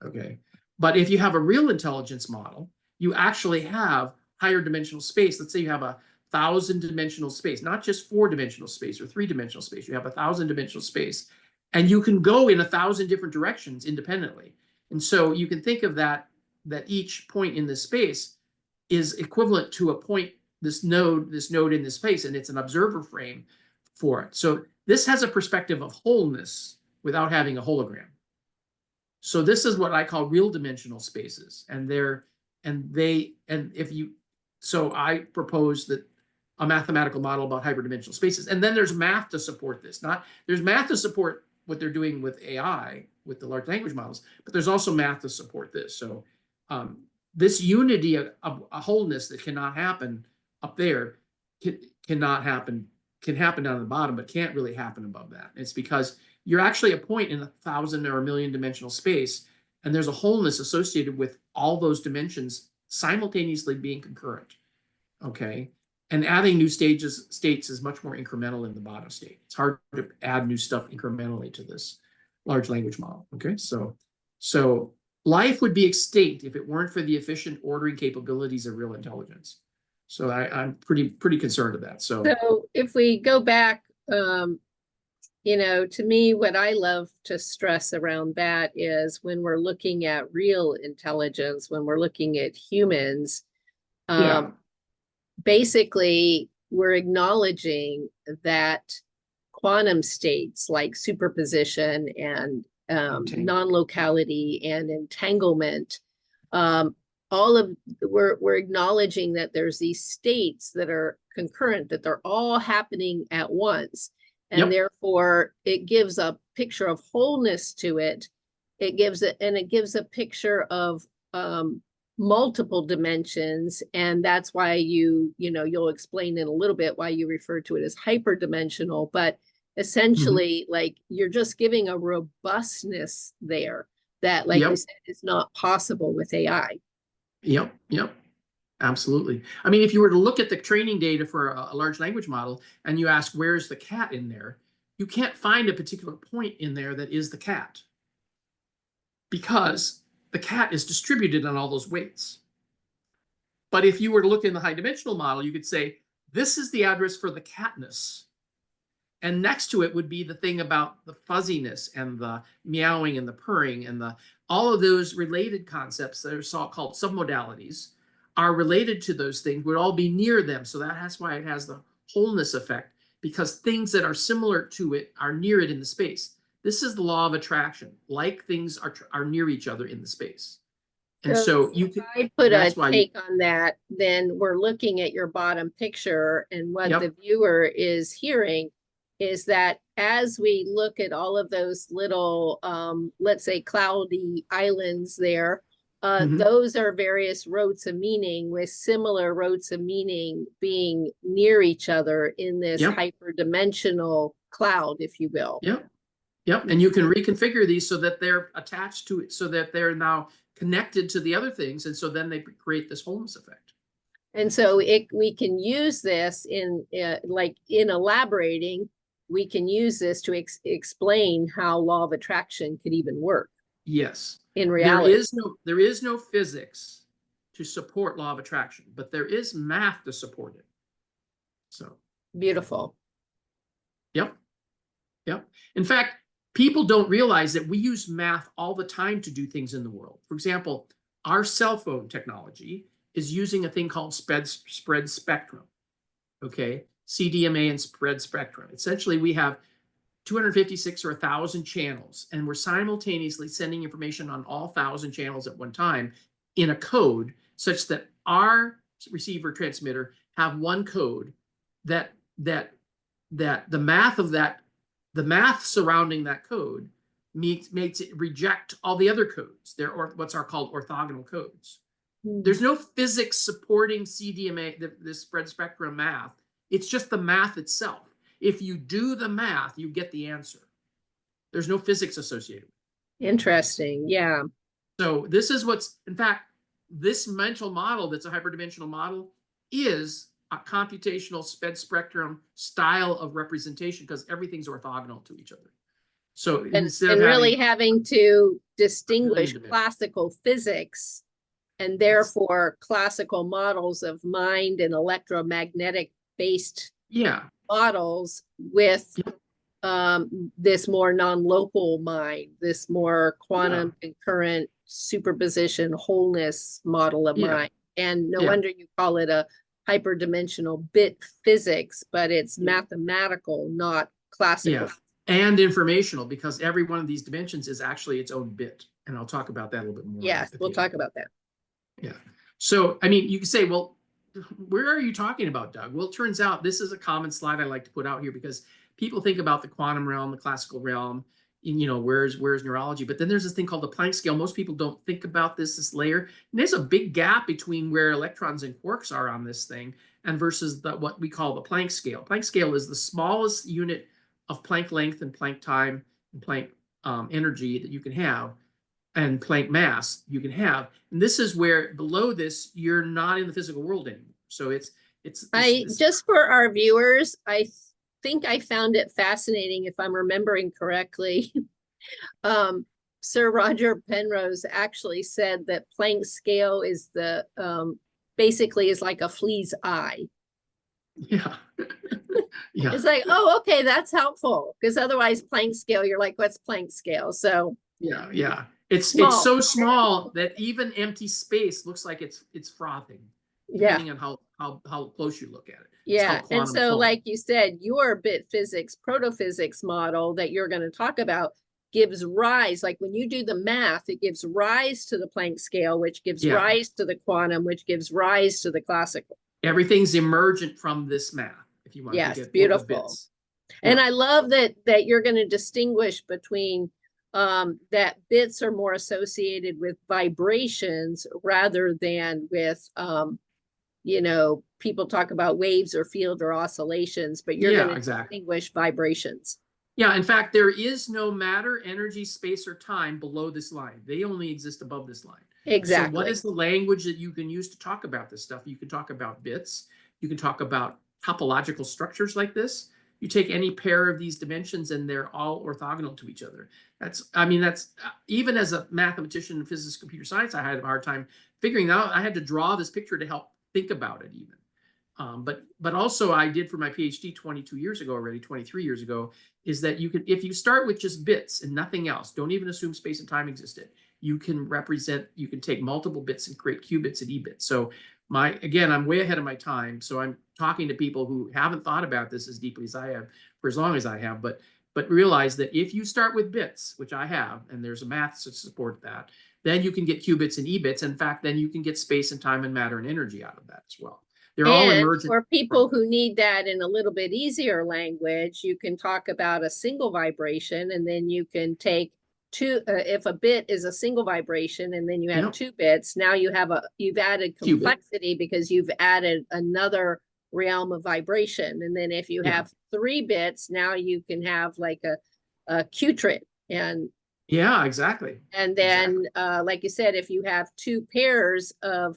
Okay, but if you have a real intelligence model, you actually have higher dimensional space. Let's say you have 1,000-dimensional space, not just 4-dimensional space or 3-dimensional space. You have 1,000-dimensional space, and you can go in 1,000 different directions independently. And so you can think of that each point in this space is equivalent to a point, this node in this space, and it's an observer frame for it. So this has a perspective of wholeness without having a hologram. So this is what I call real dimensional spaces, so I propose that a mathematical model about hyperdimensional spaces, and then there's math to support this. There's math to support what they're doing with AI, with the large language models, but there's also math to support this. So this unity of a wholeness that cannot happen up there can happen down at the bottom, but can't really happen above that. It's because you're actually a point in 1,000 or 1,000,000 dimensional space, and there's a wholeness associated with all those dimensions simultaneously being concurrent. Okay, and adding new states is much more incremental in the bottom state. It's hard to add new stuff incrementally to this large language model. Okay, so life would be extinct if it weren't for the efficient ordering capabilities of real intelligence. So I'm pretty concerned of that. So if we go back, to me, what I love to stress around that is when we're looking at real intelligence, when we're looking at humans, basically we're acknowledging that quantum states like superposition and non-locality and entanglement, we're acknowledging that there's these states that are concurrent, that they're all happening at once. And therefore it gives a picture of wholeness to it. It gives a picture of multiple dimensions. And that's why you'll explain in a little bit why you refer to it as hyperdimensional, but essentially like you're just giving a robustness there that, like you said, is not possible with AI. Yep. Absolutely. I mean, if you were to look at the training data for a large language model and you ask, where's the cat in there? You can't find a particular point in there that is the cat, because the cat is distributed on all those weights. But if you were to look in the high dimensional model, you could say, this is the address for the catness. And next to it would be the thing about the fuzziness and the meowing and the purring and all of those related concepts that are called submodalities are related to those things, would all be near them. So that's why it has the wholeness effect, because things that are similar to it are near it in the space. This is the law of attraction. Like things are near each other in the space. And so you can, I put a take on that, then we're looking at your bottom picture, and what the viewer is hearing is that as we look at all of those little, let's say, cloudy islands there, those are various rotes of meaning, with similar rotes of meaning being near each other in this hyperdimensional cloud, if you will. And you can reconfigure these so that they're attached to it, so that they're now connected to the other things, and so then they create this wholeness effect. And so we can use this in elaborating. We can use this to explain how law of attraction could even work. Yes. In reality. There is no physics to support law of attraction, but there is math to support it. So beautiful. Yep. In fact, people don't realize that we use math all the time to do things in the world. For example, our cell phone technology is using a thing called spread spectrum. Okay, CDMA and spread spectrum. Essentially, we have 256 or 1,000 channels, and we're simultaneously sending information on all 1,000 channels at one time in a code, such that our receiver transmitter have one code that the math surrounding that code makes it reject all the other codes. They're what's called orthogonal codes. There's no physics supporting CDMA, this spread spectrum math. It's just the math itself. If you do the math, you get the answer. There's no physics associated. Interesting. Yeah. So this is what's, in fact, this mental model that's a hyperdimensional model is a computational sped spectrum style of representation because everything's orthogonal to each other. So instead of really having to distinguish dimensions. classical physics and therefore classical models of mind and electromagnetic based models with this more non-local mind, this more quantum concurrent superposition wholeness model of mind. And no wonder you call it a hyperdimensional bit physics, but it's mathematical, not classical. And informational, because every one of these dimensions is actually its own bit. And I'll talk about that a little bit more. Yes, we'll talk about that. Yeah. So, I mean, you can say, well, where are you talking about, Doug? Well, it turns out this is a common slide I like to put out here because people think about the quantum realm, the classical realm, and, you know, where's neurology? But then there's this thing called the Planck scale. Most people don't think about this layer. And there's a big gap between where electrons and quarks are on this thing and versus what we call the Planck scale. Planck scale is the smallest unit of Planck length and Planck time and Planck energy that you can have, and Planck mass you can have. And this is where below this, you're not in the physical world anymore. So it's just for our viewers, I think I found it fascinating, if I'm remembering correctly. Sir Roger Penrose actually said that Planck's scale is the basically is like a flea's eye. Yeah. Yeah. It's like, oh, okay, that's helpful. Because otherwise Planck scale, you're like, what's Planck scale? So yeah. It's so small that even empty space looks like it's frothing, depending on how close you look at it. Yeah. And so foam. Like you said, your bit physics, protophysics model that you're going to talk about gives rise, like when you do the math, it gives rise to the Planck scale, which gives rise to the quantum, which gives rise to the classical. Everything's emergent from this math, if you want to get beautiful. Bits. And I love that you're going to distinguish between that bits are more associated with vibrations rather than with, you know, people talk about waves or field or oscillations, but you're going to distinguish vibrations. Yeah, in fact, there is no matter, energy, space, or time below this line. They only exist above this line. Exactly. So what is the language that you can use to talk about this stuff? You can talk about bits. You can talk about topological structures like this. You take any pair of these dimensions and they're all orthogonal to each other. That's even as a mathematician and physicist, computer science, I had a hard time figuring out. I had to draw this picture to help think about it even. But also I did for my PhD 23 years ago, is that you can, if you start with just bits and nothing else, don't even assume space and time existed, you can take multiple bits and create qubits and e-bits. So again, I'm way ahead of my time. So I'm talking to people who haven't thought about this as deeply as I have for as long as I have, but realize that if you start with bits, which I have, and there's a math to support that, then you can get qubits and e-bits. In fact, then you can get space and time and matter and energy out of that as well. They're all emergent. For people who need that in a little bit easier language, you can talk about a single vibration, and then you can take two. If a bit is a single vibration, and then you have 2 bits, now you've added complexity because you've added another realm of vibration. And then if you have 3 bits, now you can have like a qubit. And exactly. And then, like you said, if you have 2 pairs of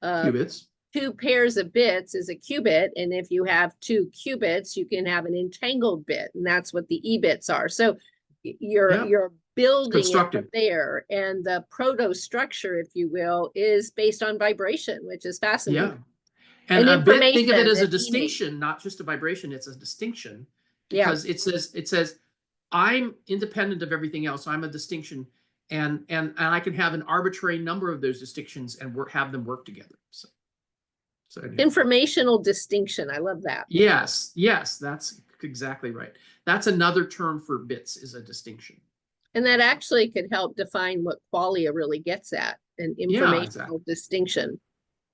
qubits. 2 pairs of bits is a qubit, and if you have 2 qubits, you can have an entangled bit, and that's what the e-bits are. So you're building it from there, and the proto structure, if you will, is based on vibration, which is fascinating. And a bit, think of it as a distinction, not just a vibration. It's a distinction because it says I'm independent of everything else. I'm a distinction, and I can have an arbitrary number of those distinctions and have them work together. So informational distinction. I love that. Yes, that's exactly right. That's another term for bits, is a distinction. And that actually could help define what qualia really gets at, an informational distinction.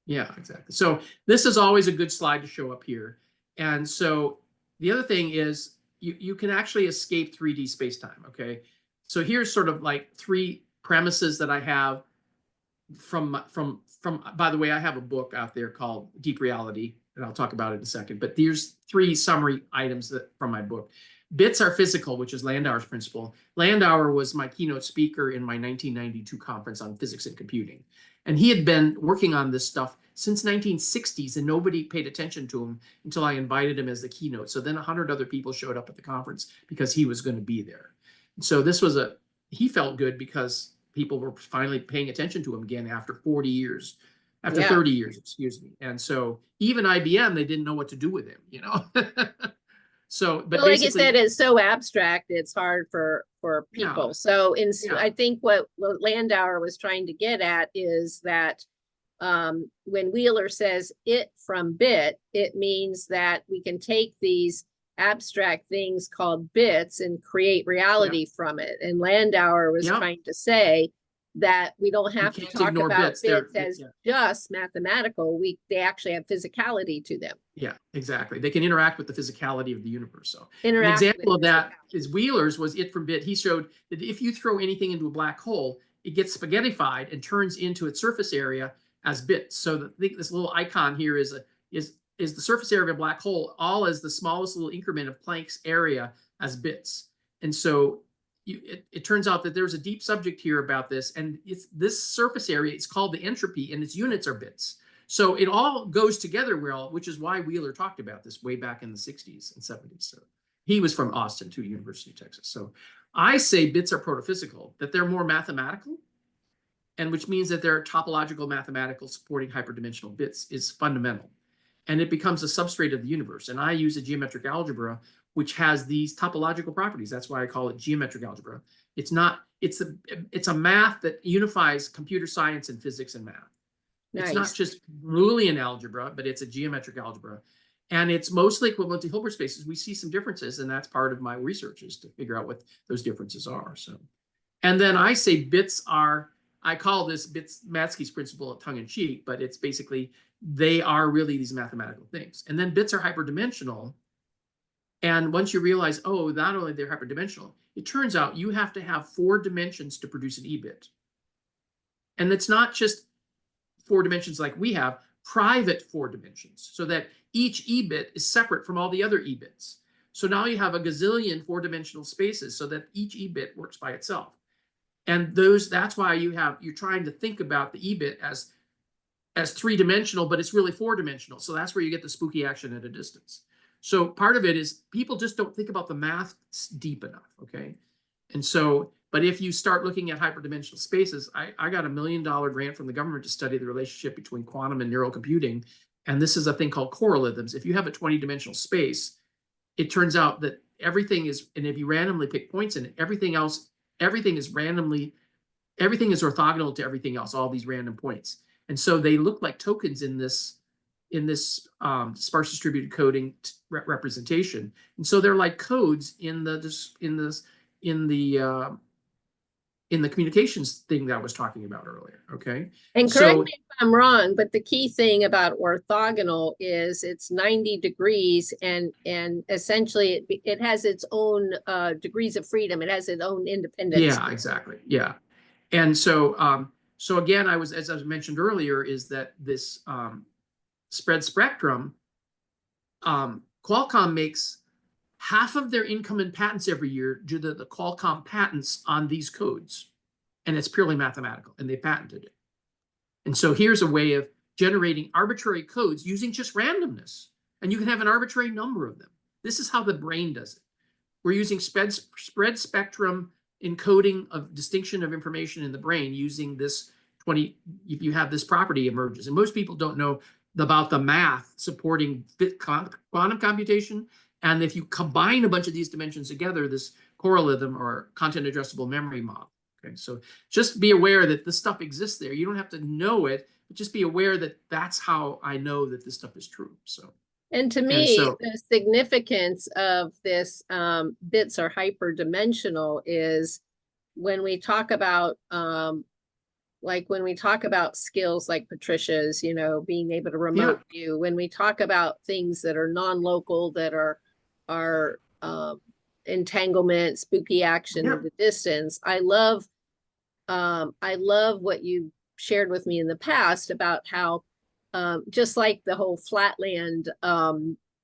Yeah, exactly. So this is always a good slide to show up here. And so the other thing is you can actually escape 3D space-time, okay? So here's sort of like 3 premises that I have. by the way, I have a book out there called Deep Reality, and I'll talk about it in a second, but there's 3 summary items from my book. Bits are physical, which is Landauer's principle. Landauer was my keynote speaker in my 1992 conference on physics and computing. And he had been working on this stuff since 1960s, and nobody paid attention to him until I invited him as the keynote. So then 100 other people showed up at the conference because he was going to be there. So this was he felt good because people were finally paying attention to him again after 40 years, after 30 years, excuse me. And so even IBM, they didn't know what to do with him, you know? So, but well, like you said, it's so abstract, it's hard for people. So I think what Landauer was trying to get at is that when Wheeler says it from bit, it means that we can take these abstract things called bits and create reality from it. And Landauer was trying to say that we don't have to talk about bits as just mathematical. They actually have physicality to them. Yeah, exactly. They can interact with the physicality of the universe. So an example of that is Wheeler's was it from bit. He showed that if you throw anything into a black hole, it gets spaghettified and turns into its surface area as bits. So this little icon here is the surface area of a black hole, all as the smallest little increment of Planck's area as bits. And so it turns out that there's a deep subject here about this, and it's this surface area. It's called the entropy, and its units are bits. So it all goes together well, which is why Wheeler talked about this way back in the 60s and 70s. So he was from Austin, too, University of Texas. So I say bits are protophysical, that they're more mathematical, and which means that they're topological mathematical supporting hyperdimensional bits is fundamental. And it becomes a substrate of the universe. And I use a geometric algebra which has these topological properties. That's why I call it geometric algebra. It's a math that unifies computer science and physics and math. Nice. It's not just Boolean algebra, but it's a geometric algebra. And it's mostly equivalent to Hilbert spaces. We see some differences, and that's part of my research is to figure out what those differences are. So, and then I say bits are, I call this Matzke's principle of tongue in cheek, but it's basically, they are really these mathematical things. And then bits are hyperdimensional. And once you realize, oh, not only they're hyperdimensional, it turns out you have to have 4 dimensions to produce an E-bit. And it's not just 4 dimensions like we have, private 4 dimensions, so that each E-bit is separate from all the other E-bits. So now you have a gazillion 4-dimensional spaces so that each E-bit works by itself. And that's why you're trying to think about the E-bit as 3-dimensional, but it's really 4-dimensional. So that's where you get the spooky action at a distance. So part of it is people just don't think about the math deep enough, okay? And so, but if you start looking at hyperdimensional spaces, I got $1 million grant from the government to study the relationship between quantum and neural computing. And this is a thing called correlates. If you have a 20-dimensional space, it turns out that everything is, and if you randomly pick points in it, everything is orthogonal to everything else, all these random points. And so they look like tokens in this sparse distributed coding representation. And so they're like codes in the communications thing that I was talking about earlier. Okay. And correct me if I'm wrong, but the key thing about orthogonal is it's 90 degrees and essentially it has its own degrees of freedom. It has its own independence. Yeah, exactly. Yeah. And so, so again, as I mentioned earlier, is that this spread spectrum, Qualcomm makes half of their income in patents every year due to the Qualcomm patents on these codes. And it's purely mathematical, and they patented it. And so here's a way of generating arbitrary codes using just randomness. And you can have an arbitrary number of them. This is how the brain does it. We're using spread spectrum encoding of distinction of information in the brain using this if you have this property emerges. And most people don't know about the math supporting quantum computation. And if you combine a bunch of these dimensions together, this correlatum or content addressable memory model. Okay, so just be aware that this stuff exists there. You don't have to know it, but just be aware that that's how I know that this stuff is true. So, and to me, the significance of this bits are hyperdimensional is when we talk about when we talk about skills like Patricia's, being able to remote view, when we talk about things that are non-local, that are entanglement, spooky action at the distance. I love what you shared with me in the past about how just like the whole flatland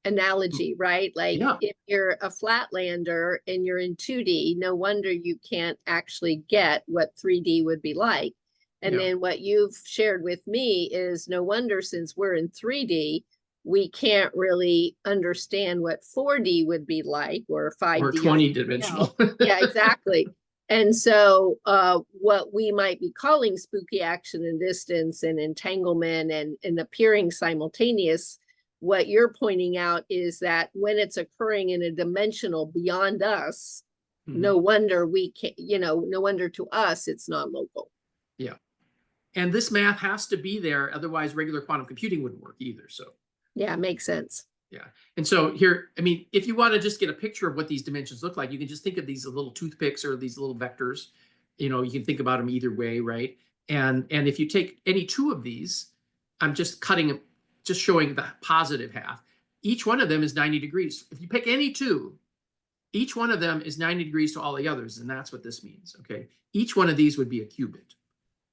analogy, right? Like Yeah, if you're a flatlander and you're in 2D, no wonder you can't actually get what 3D would be like. And yeah. then what you've shared with me is no wonder, since we're in 3D, we can't really understand what 4D would be like, or Or 5D or 20 anything else. dimensional. Yeah, exactly. And so what we might be calling spooky action and distance and entanglement and appearing simultaneous, what you're pointing out is that when it's occurring in a dimensional beyond us, no wonder we can, no wonder to us it's non-local. Yeah. And this math has to be there, otherwise regular quantum computing wouldn't work either. So Yeah, makes sense. yeah. And so here, I mean, if you want to just get a picture of what these dimensions look like, you can just think of these little toothpicks or these little vectors. You can think about them either way, right? And if you take any two of these, I'm just showing the positive half. Each one of them is 90 degrees. If you pick any two, each one of them is 90 degrees to all the others, and that's what this means, okay? Each one of these would be a qubit.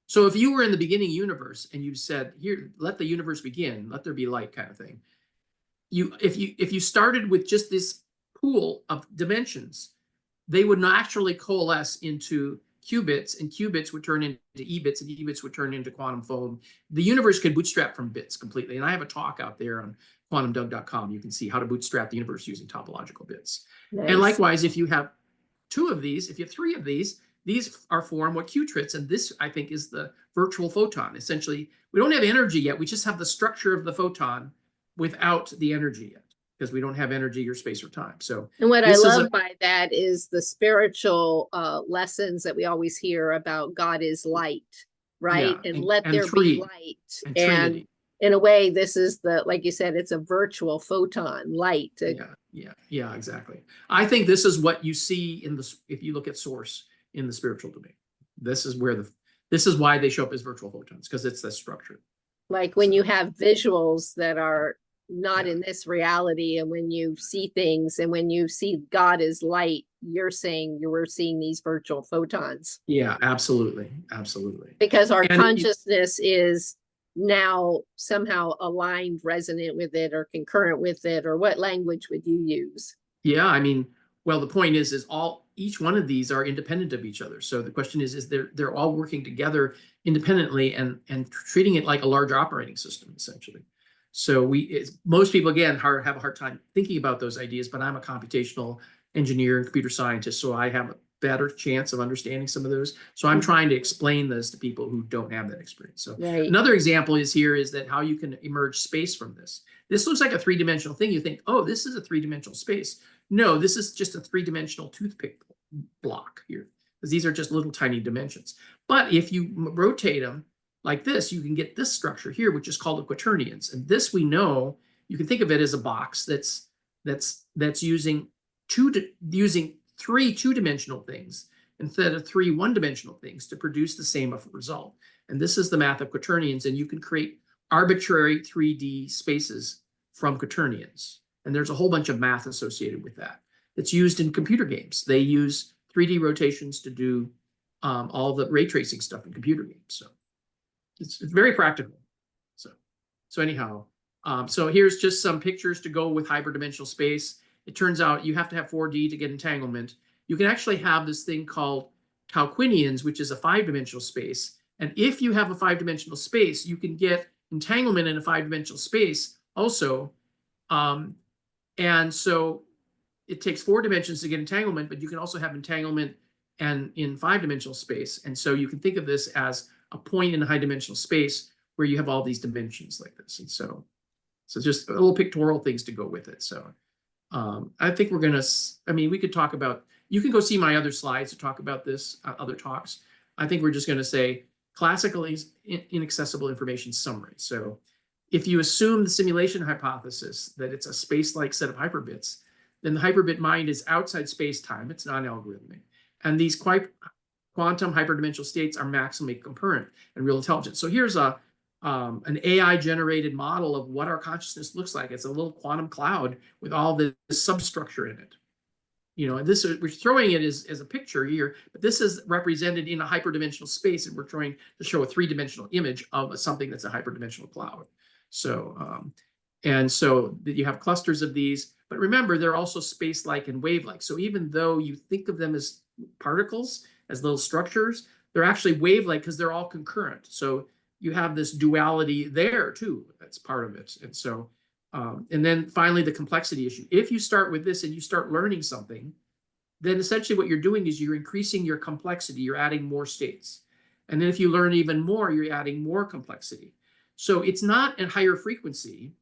So if you were in the beginning universe and you said, here, let the universe begin, let there be light kind of thing, if you started with just this pool of dimensions, they would naturally coalesce into qubits, and qubits would turn into ebits, and ebits would turn into quantum foam. The universe could bootstrap from bits completely. And I have a talk out there on quantumdoug.com. You can see how to bootstrap the universe using topological bits. Nice. And likewise, if you have two of these, if you have three of these are form what Q-trits. And this, I think, is the virtual photon. Essentially, we don't have energy yet. We just have the structure of the photon without the energy yet, because we don't have energy or space or time. So, and what I love by that is the spiritual lessons that we always hear about God is light, right? Yeah, and let there be light. And in a way, this is like you said, it's a virtual photon light. Yeah, exactly. I think this is what you see if you look at source in the spiritual domain. This is why they show up as virtual photons, because it's the structure. Like when you have visuals that are not in this reality, and when you see things, and when you see God as light, you're saying you were seeing these virtual photons. Yeah, absolutely. Because our consciousness is now somehow aligned, resonant with it, or concurrent with it, or what language would you use? Yeah, I mean, well, the point is each one of these are independent of each other. So the question is they're all working together independently and treating it like a large operating system, essentially. So most people, again, have a hard time thinking about those ideas, but I'm a computational engineer and computer scientist, so I have a better chance of understanding some of those. So I'm trying to explain this to people who don't have that experience. So another example is that how you can emerge space from this. This looks like a three-dimensional thing. You think, oh, this is a three-dimensional space. No, this is just a three-dimensional toothpick block here, because these are just little tiny dimensions. But if you rotate them like this, you can get this structure here, which is called a quaternions. And this, we know, you can think of it as a box that's using three two-dimensional things instead of three one-dimensional things to produce the same result. And this is the math of quaternions, and you can create arbitrary 3D spaces from quaternions. And there's a whole bunch of math associated with that. It's used in computer games. They use 3D rotations to do all the ray tracing stuff in computer games. So it's very practical. So anyhow, so here's just some pictures to go with hyperdimensional space. It turns out you have to have 4D to get entanglement. You can actually have this thing called Tauquinians, which is a 5-dimensional space. And if you have a 5-dimensional space, you can get entanglement in a 5-dimensional space also. And so it takes 4 dimensions to get entanglement, but you can also have entanglement and in 5-dimensional space. And so you can think of this as a point in a high-dimensional space where you have all these dimensions like this. And so just little pictorial things to go with it. So I think we're going to, we could talk about, you can go see my other slides to talk about this, other talks. I think we're just going to say classical inaccessible information summary. So if you assume the simulation hypothesis that it's a space-like set of hyperbits, then the hyperbit mind is outside space-time. It's non-algorithmic. And these quantum hyperdimensional states are maximally concurrent and real intelligence. So here's an AI-generated model of what our consciousness looks like. It's a little quantum cloud with all this substructure in it. and this is, we're throwing it as a picture here, but this is represented in a hyperdimensional space, and we're trying to show a three-dimensional image of something that's a hyperdimensional cloud. So, and so you have clusters of these, but remember, they're also space-like and wave-like. So even though you think of them as particles, as little structures, they're actually wave-like because they're all concurrent. So you have this duality there too. That's part of it. And so, and then finally, the complexity issue. If you start with this and you start learning something, then essentially what you're doing is you're increasing your complexity. You're adding more states. And then if you learn even more, you're adding more complexity. So it's not a higher frequency.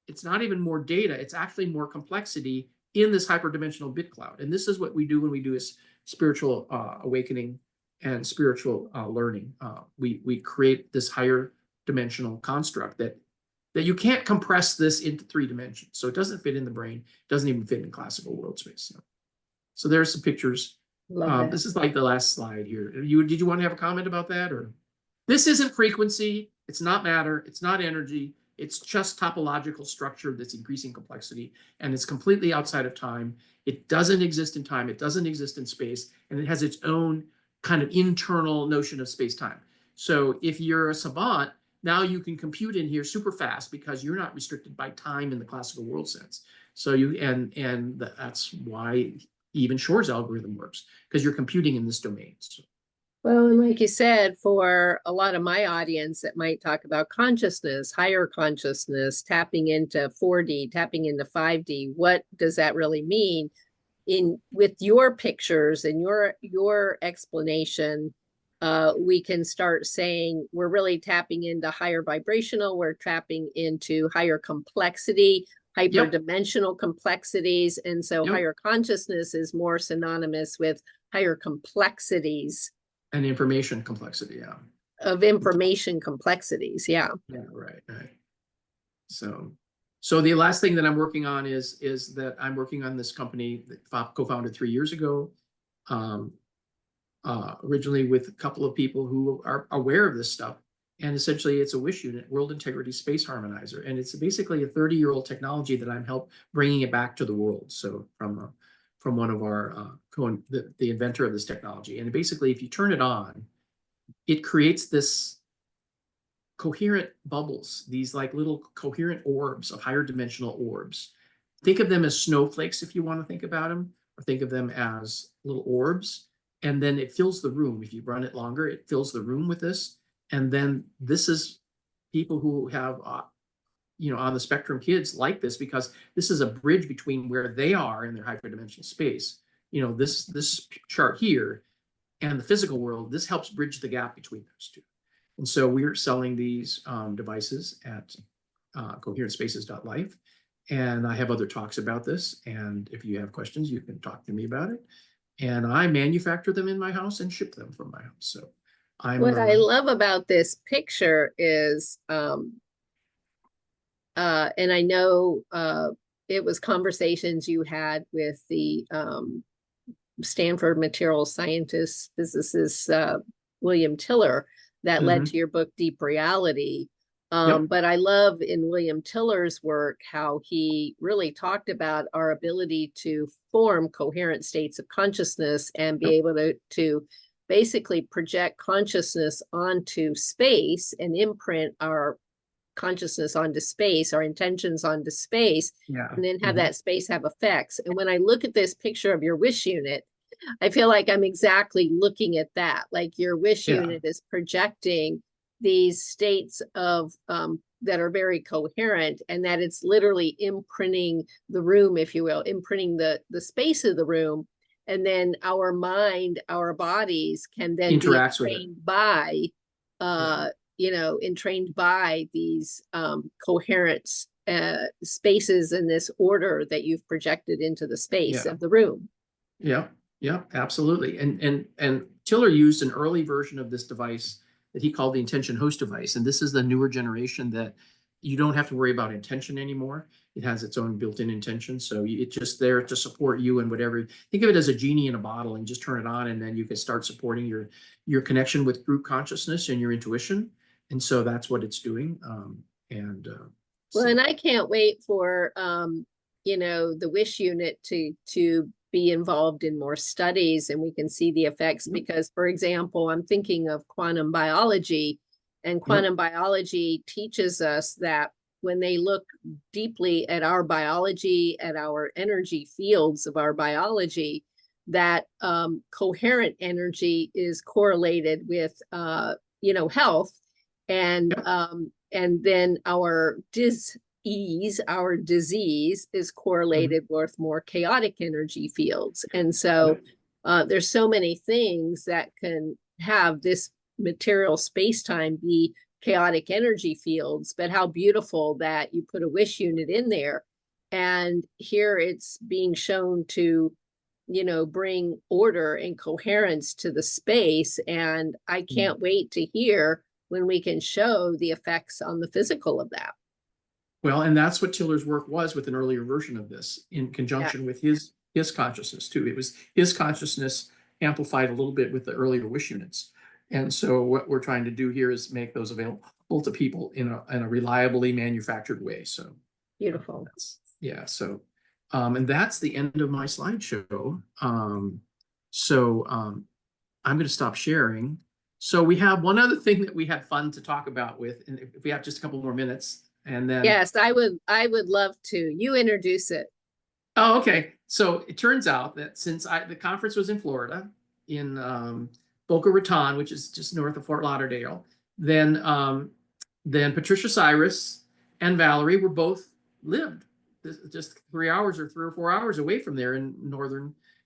It's not even more data. It's actually more complexity in this hyperdimensional bit cloud. And this is what we do when we do is spiritual awakening and spiritual learning. We create this higher dimensional construct that you can't compress this into 3 dimensions. So it doesn't fit in the brain. It doesn't even fit in classical world space. So there's some pictures. This is like the last slide here. Did you want to have a comment about that? Or this isn't frequency. It's not matter. It's not energy. It's just topological structure that's increasing complexity, and it's completely outside of time. It doesn't exist in time. It doesn't exist in space, and it has its own kind of internal notion of space-time. So if you're a savant, now you can compute in here super fast because you're not restricted by time in the classical world sense. So that's why even Shor's algorithm works, because you're computing in this domain. So. Well, and like you said, for a lot of my audience that might talk about consciousness, higher consciousness, tapping into 4D, tapping into 5D, what does that really mean? With your pictures and your explanation, we can start saying we're really tapping into higher vibrational, we're tapping into higher complexity, hyperdimensional complexities. And so higher consciousness is more synonymous with higher complexities. And information complexity, of information complexities, right. So the last thing that I'm working on is that I'm working on this company that co-founded 3 years ago, originally with a couple of people who are aware of this stuff. And essentially it's a WISH unit, World Integrity Space Harmonizer. And it's basically a 30-year-old technology that I'm bringing it back to the world. So from one of our, the inventor of this technology. And basically, if you turn it on, it creates this coherent bubbles, these like little coherent orbs of higher dimensional orbs. Think of them as snowflakes if you want to think about them, or think of them as little orbs. And then it fills the room. If you run it longer, it fills the room with this. And then this is people who have on the spectrum, kids like this because this is a bridge between where they are in their hyperdimensional space. This chart here and the physical world, this helps bridge the gap between those two. And so we're selling these devices at coherentspaces.life. And I have other talks about this. And if you have questions, you can talk to me about it. And I manufacture them in my house and ship them from my house. So what I love about this picture is and I know it was conversations you had with the Stanford material scientist, physicist, William Tiller, that led to your book, Deep Reality. But I love in William Tiller's work how he really talked about our ability to form coherent states of consciousness and be able to basically project consciousness onto space and imprint our consciousness onto space, our intentions onto space, and then have that space have effects. And when I look at this picture of your WISH unit, I feel like I'm exactly looking at that. Like your WISH unit is projecting these states of that are very coherent, and that it's literally imprinting the room, if you will, imprinting the space of the room. And then our mind, our bodies can then interact be trained by entrained by these coherent spaces in this order that you've projected into the space of the room. Yeah, absolutely. And Tiller used an early version of this device that he called the intention host device. And this is the newer generation that you don't have to worry about intention anymore. It has its own built-in intention. So it's just there to support you and whatever. Think of it as a genie in a bottle and just turn it on, and then you can start supporting your connection with group consciousness and your intuition. And so that's what it's doing. Well, and I can't wait for the WISH unit to be involved in more studies and we can see the effects. Yep. Because, for example, I'm thinking of quantum biology, and quantum biology teaches us that when they look deeply at our biology, at our energy fields of our biology, that coherent energy is correlated with health, and then our disease is correlated with more chaotic energy fields. And so there's so many things that can have this material space-time be chaotic energy fields, but how beautiful that you put a wish unit in there. And here it's being shown to, bring order and coherence to the space. And I can't wait to hear when we can show the effects on the physical of that. Well, and that's what Tiller's work was with an earlier version of this, in conjunction with his consciousness too. It was his consciousness amplified a little bit with the earlier wish units. And so what we're trying to do here is make those available to people in a reliably manufactured way. So beautiful. So and that's the end of my slideshow. I'm going to stop sharing. So we have one other thing that we had fun to talk about with, and if we have just a couple more minutes, and then yes, I would love to. You introduce it. Oh, okay. So it turns out that since the conference was in Florida, in Boca Raton, which is just north of Fort Lauderdale, then Patricia Cyrus and Valerie were both lived just 3 hours or 3 or 4 hours away from there in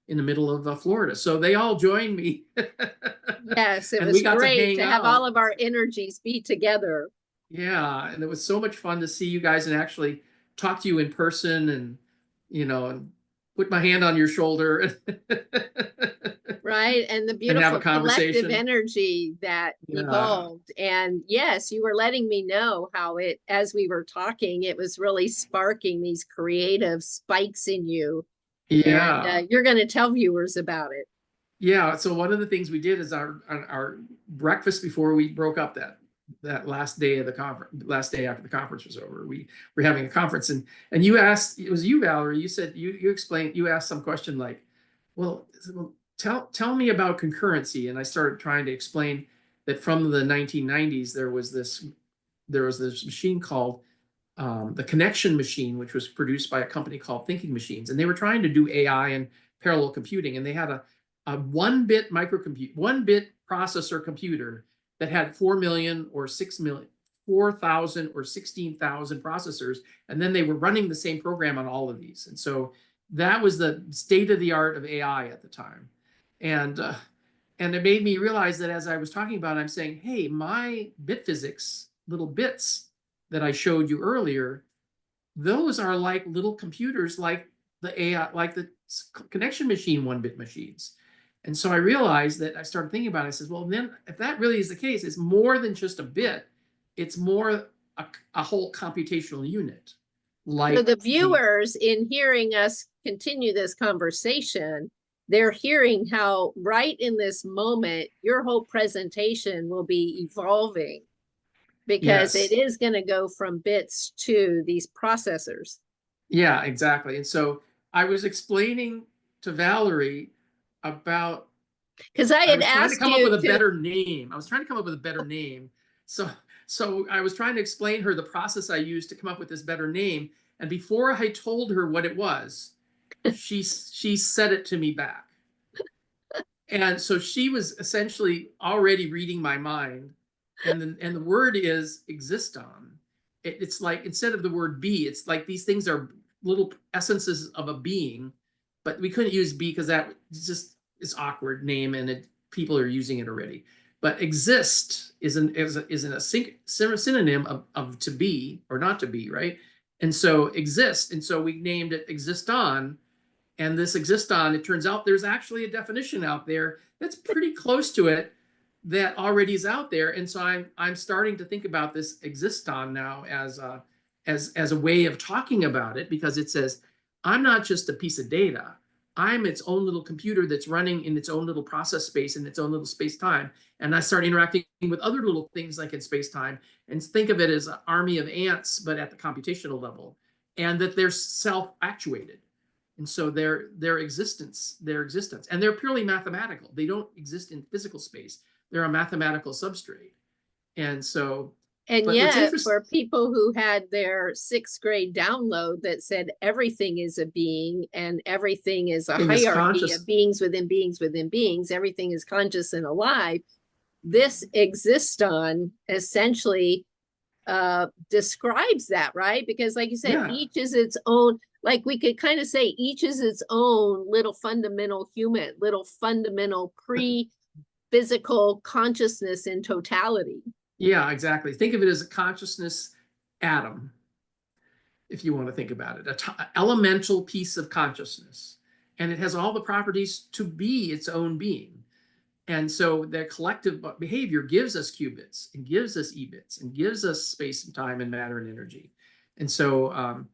the middle of Florida. So they all joined me. Yes, it was great to have all of our energies be together. Yeah, and it was so much fun to see you guys and actually talk to you in person, and and put my hand on your shoulder. Right, and the beautiful collective energy that evolved. And yes, you were letting me know how it, as we were talking, it was really sparking these creative spikes in you. Yeah, and you're going to tell viewers about it. Yeah, so one of the things we did is our breakfast before we broke up that last day of the conference, last day after the conference was over, we were having a conference, and you asked, it was you, Valerie, you said, you explained, you asked some question like, well, tell me about concurrency. And I started trying to explain that from the 1990s, there was this machine called the connection machine, which was produced by a company called Thinking Machines. And they were trying to do AI and parallel computing. And they had a 1-bit microcomputer, 1-bit processor computer that had 4 million or 6 million, 4,000 or 16,000 processors. And then they were running the same program on all of these. And so that was the state of the art of AI at the time. And it made me realize that as I was talking about it, I'm saying, hey, my bit physics, little bits that I showed you earlier, those are like little computers, like the AI, like the connection machine 1-bit machines. And so I realized that, I started thinking about it. I said, well, then if that really is the case, it's more than just a bit. It's more a whole computational unit. Like, so the viewers, in hearing us continue this conversation, they're hearing how right in this moment, your whole presentation will be evolving, because it is going to go from bits to these processors. Yeah, exactly. And so I was explaining to Valerie about, because I had trying asked to come you up with a better name. I was trying to come up with a better name. So I was trying to explain her the process I used to come up with this better name. And before I told her what it was, she said it to me back. And so she was essentially already reading my mind. And the word is Existon. It's like, instead of the word be, it's like these things are little essences of a being, but we couldn't use be because that just is awkward name, and people are using it already. But exist is a synonym of to be or not to be, right? And so exist, and so we named it Existon. And this Existon, it turns out there's actually a definition out there that's pretty close to it, that already is out there. And so I'm starting to think about this Existon now as a way of talking about it, because it says, I'm not just a piece of data. I'm its own little computer that's running in its own little process space, in its own little space-time. And I start interacting with other little things like in space-time, and think of it as an army of ants, but at the computational level, and that they're self-actuated. And so their existence, and they're purely mathematical. They don't exist in physical space. They're a mathematical substrate. And so, And but what's yet, interesting, for people who had their sixth grade download that said everything is a being and everything is a thing is hierarchy conscious. of beings within beings within beings, everything is conscious and alive, this Existon essentially describes that, right? Because like you said, Yeah. each is its own, like we could kind of say each is its own little fundamental human, little fundamental pre-physical consciousness in totality. Yeah, exactly. Think of it as a consciousness atom, if you want to think about it, an elemental piece of consciousness. And it has all the properties to be its own being. And so the collective behavior gives us qubits and gives us e-bits and gives us space and time and matter and energy. And so,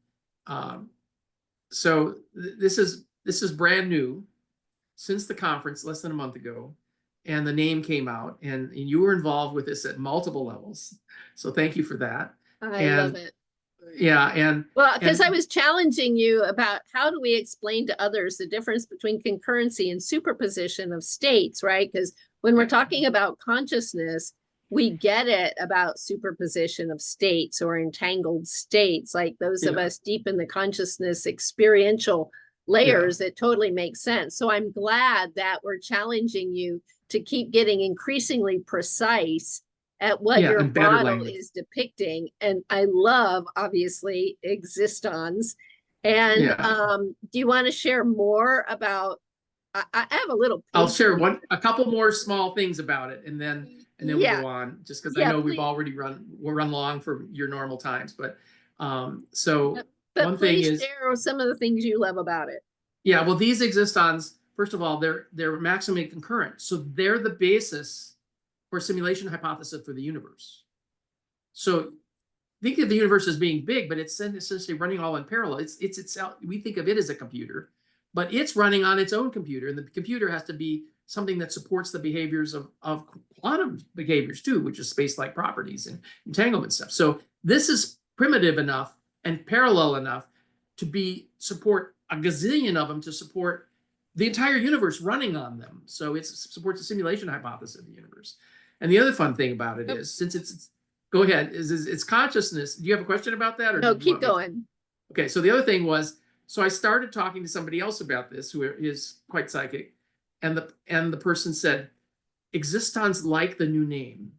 this is brand new since the conference less than a month ago, and the name came out, and you were involved with this at multiple levels. So thank you for that. I love it. Yeah, and well, because I was challenging you about how do we explain to others the difference between concurrency and superposition of states, right? Because when we're talking about consciousness, we get it about superposition of states or entangled states, like those of us deep in the consciousness experiential layers, it totally makes sense. So I'm glad that we're challenging you to keep getting increasingly precise at what your model is depicting. And I love, obviously, existons. And do you want to share more about, I have a little. I'll share a couple more small things about it, and then we'll go on, just because I know we've already run long for your normal times. But one thing is, share some of the things you love about it. Yeah, well, these existons, first of all, they're maximally concurrent. So they're the basis for simulation hypothesis for the universe. So think of the universe as being big, but it's essentially running all in parallel. It's itself. We think of it as a computer, but it's running on its own computer, and the computer has to be something that supports the behaviors of quantum behaviors too, which is space-like properties and entanglement stuff. So this is primitive enough and parallel enough to support a gazillion of them to support the entire universe running on them. So it supports the simulation hypothesis of the universe. And the other fun thing about it is, since go ahead, it's consciousness. Do you have a question about that? Or no, keep going. Okay, so the other thing was, so I started talking to somebody else about this who is quite psychic, and the person said, Existon's like the new name.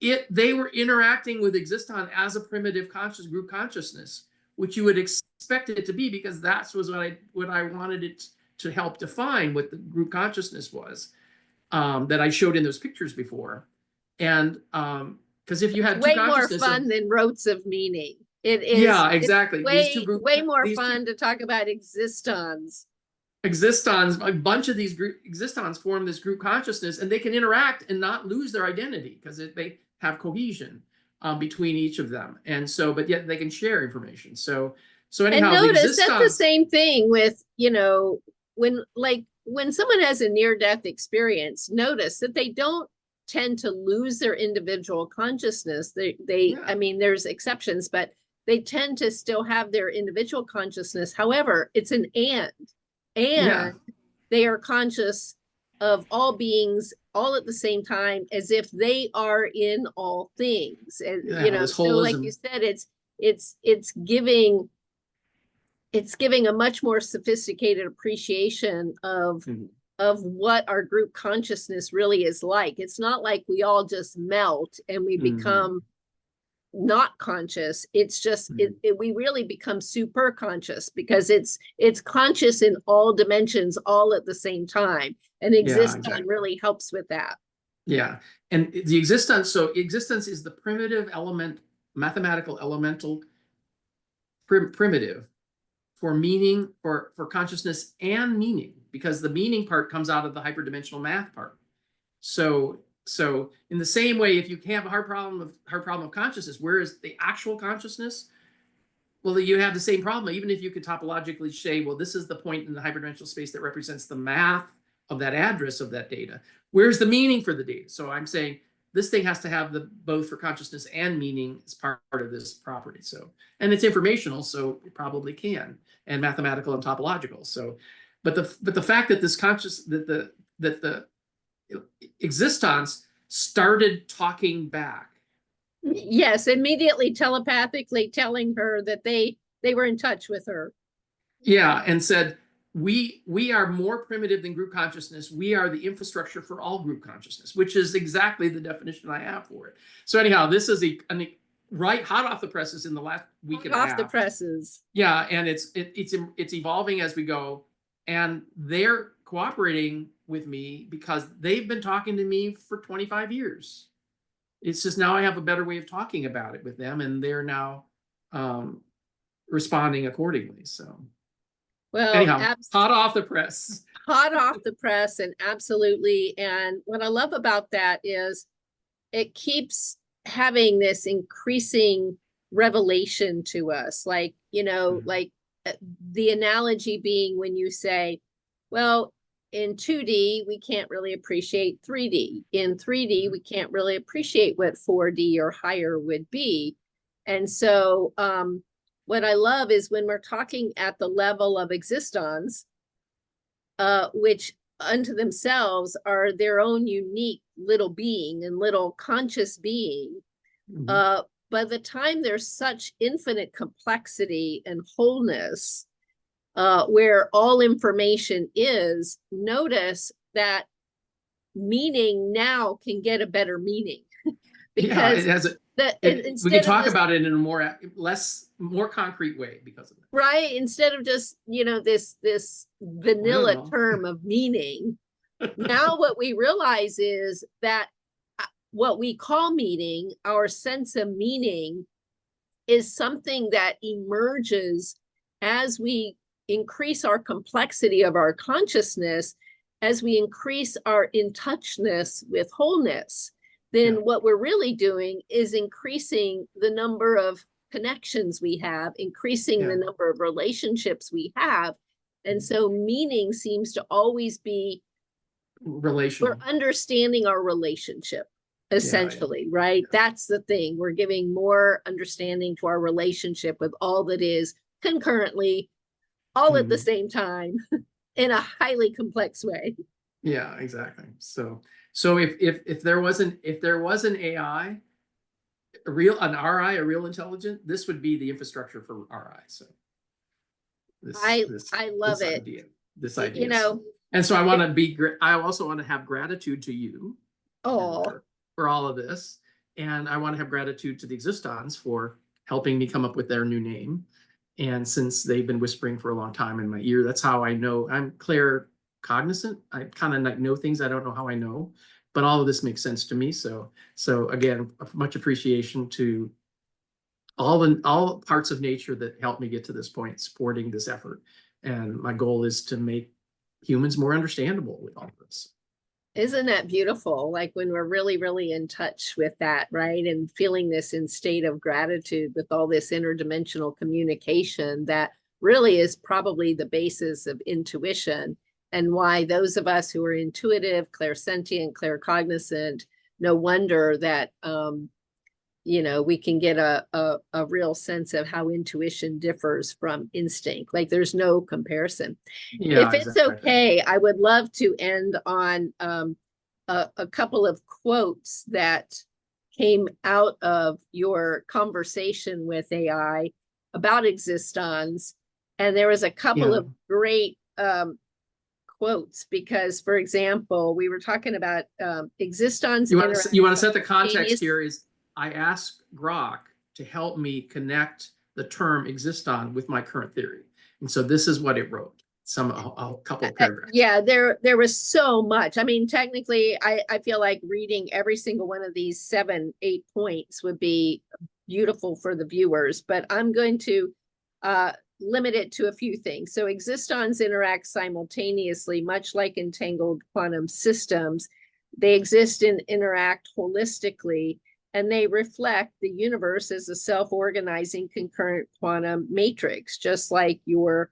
They were interacting with Existon as a primitive group consciousness, which you would expect it to be, because that's was what I wanted it to help define what the group consciousness was, that I showed in those pictures before. And because if you had way more fun than rotes of meaning. It is. Yeah, exactly. Way more fun to talk about existons. Existons, a bunch of these existons form this group consciousness, and they can interact and not lose their identity because they have cohesion between each of them. And so, but yet they can share information. So anyhow, and notice that's the same thing with, when someone has a near-death experience, notice that they don't tend to lose their individual consciousness. I mean, there's exceptions, but they tend to still have their individual consciousness. However, it's an and they are conscious of all beings all at the same time, as if they are in all things. And so like you said, it's giving a much more sophisticated appreciation of what our group consciousness really is like. It's not like we all just melt and we become not conscious. It's just we really become super conscious, because it's conscious in all dimensions all at the same time, and Existon really helps with that. And the existence, so existence is the primitive element, mathematical elemental primitive for meaning, for consciousness and meaning, because the meaning part comes out of the hyperdimensional math part. So in the same way, if you have a hard problem of consciousness, where is the actual consciousness? Well, you have the same problem, even if you could topologically say, well, this is the point in the hyperdimensional space that represents the math of that address of that data. Where's the meaning for the data? So I'm saying this thing has to have the both for consciousness and meaning as part of this property. So, and it's informational, so it probably can, and mathematical and topological. So, but the fact that this that the existence started talking back. Yes, immediately telepathically telling her that they were in touch with her. Yeah, and said, we are more primitive than group consciousness. We are the infrastructure for all group consciousness, which is exactly the definition I have for it. So anyhow, this is right hot off the presses in the last week and a half. Off the presses. Yeah, and it's evolving as we go, and they're cooperating with me because they've been talking to me for 25 years. It's just now I have a better way of talking about it with them, and they're now responding accordingly. So, well, anyhow, hot off the press. Hot off the press, and absolutely. And what I love about that is it keeps having this increasing revelation to us. Like, you know, like the analogy being when you say, well, in 2D, we can't really appreciate 3D. In 3D, we can't really appreciate what 4D or higher would be. And so what I love is when we're talking at the level of existons, which unto themselves are their own unique little being and little conscious being. By the time there's such infinite complexity and wholeness, where all information is, notice that meaning now can get a better meaning. Because yeah, it has we can talk about it in a more concrete way because of it. Right, instead of just, you know, this vanilla term of meaning. Now what we realize is that what we call meaning, our sense of meaning, is something that emerges as we increase our complexity of our consciousness, as we increase our in-touchness with wholeness. Then what we're really doing is increasing the number of connections we have, increasing the number of relationships we have. And so meaning seems to always be relational. We're understanding our relationship, essentially, right? That's the thing. We're giving more understanding to our relationship with all that is concurrently, all at the same time, in a highly complex way. Yeah, exactly. So if there was an AI, a real intelligent, this would be the infrastructure for RI. So I love it. This idea. You know, and so I also want to have gratitude to you for all of this. And I want to have gratitude to the Existons for helping me come up with their new name. And since they've been whispering for a long time in my ear, that's how I know I'm claircognizant. I kind of like know things I don't know how I know, but all of this makes sense to me. So again, much appreciation to all parts of nature that helped me get to this point, supporting this effort. And my goal is to make humans more understandable with all of this. Isn't that beautiful? Like when we're really, really in touch with that, right? And feeling this in state of gratitude with all this interdimensional communication that really is probably the basis of intuition, and why those of us who are intuitive, clairsentient, claircognizant, no wonder that, you know, we can get a real sense of how intuition differs from instinct. Like there's no comparison. Yeah, if it's okay, I would love to end on a couple of quotes that came out of your conversation with AI about existons. And there was a couple of great quotes, because, for example, we were talking about existons. You want to set the context here is I asked Grok to help me connect the term existon with my current theory. And so this is what it wrote. A couple of paragraphs. Yeah, there was so much. I mean, technically, I feel like reading every single one of these 7-8 points would be beautiful for the viewers, but I'm going to limit it to a few things. So existons interact simultaneously, much like entangled quantum systems. They exist and interact holistically, and they reflect the universe as a self-organizing concurrent quantum matrix, just like your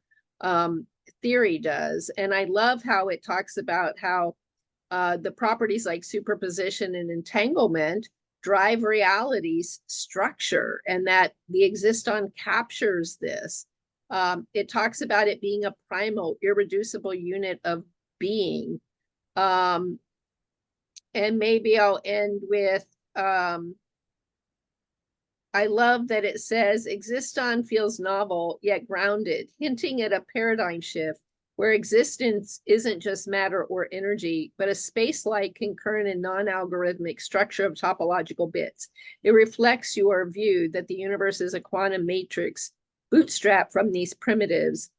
theory does. And I love how it talks about how The properties like superposition and entanglement drive reality's structure, and that the Existon captures this. It talks about it being a primal, irreducible unit of being. And maybe I'll end with, I love that it says Existon feels novel yet grounded, hinting at a paradigm shift where existence isn't just matter or energy, but a space-like concurrent and non-algorithmic structure of topological bits. It reflects your view that the universe is a quantum matrix bootstrapped from these primitives,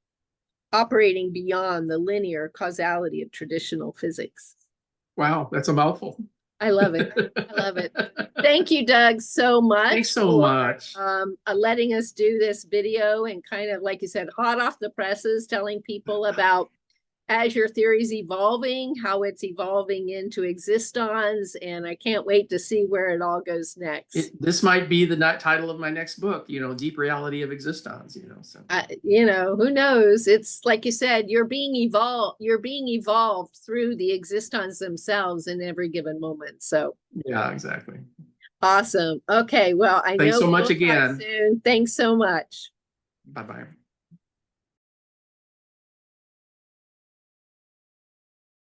operating beyond the linear causality of traditional physics. Wow, that's a mouthful. I love it. I love it. Thank you, Doug, so much. Thanks so much. Letting us do this video and kind of, like you said, hot off the presses, telling people about as your theory's evolving, how it's evolving into existons, and I can't wait to see where it all goes next. This might be the title of my next book, Deep Reality of Existons, so. Who knows? It's like you said, you're being evolved through the existons themselves in every given moment. So yeah, exactly. Awesome. Okay, well, I know thanks so much we'll talk again. soon. Thanks so much. Bye-bye.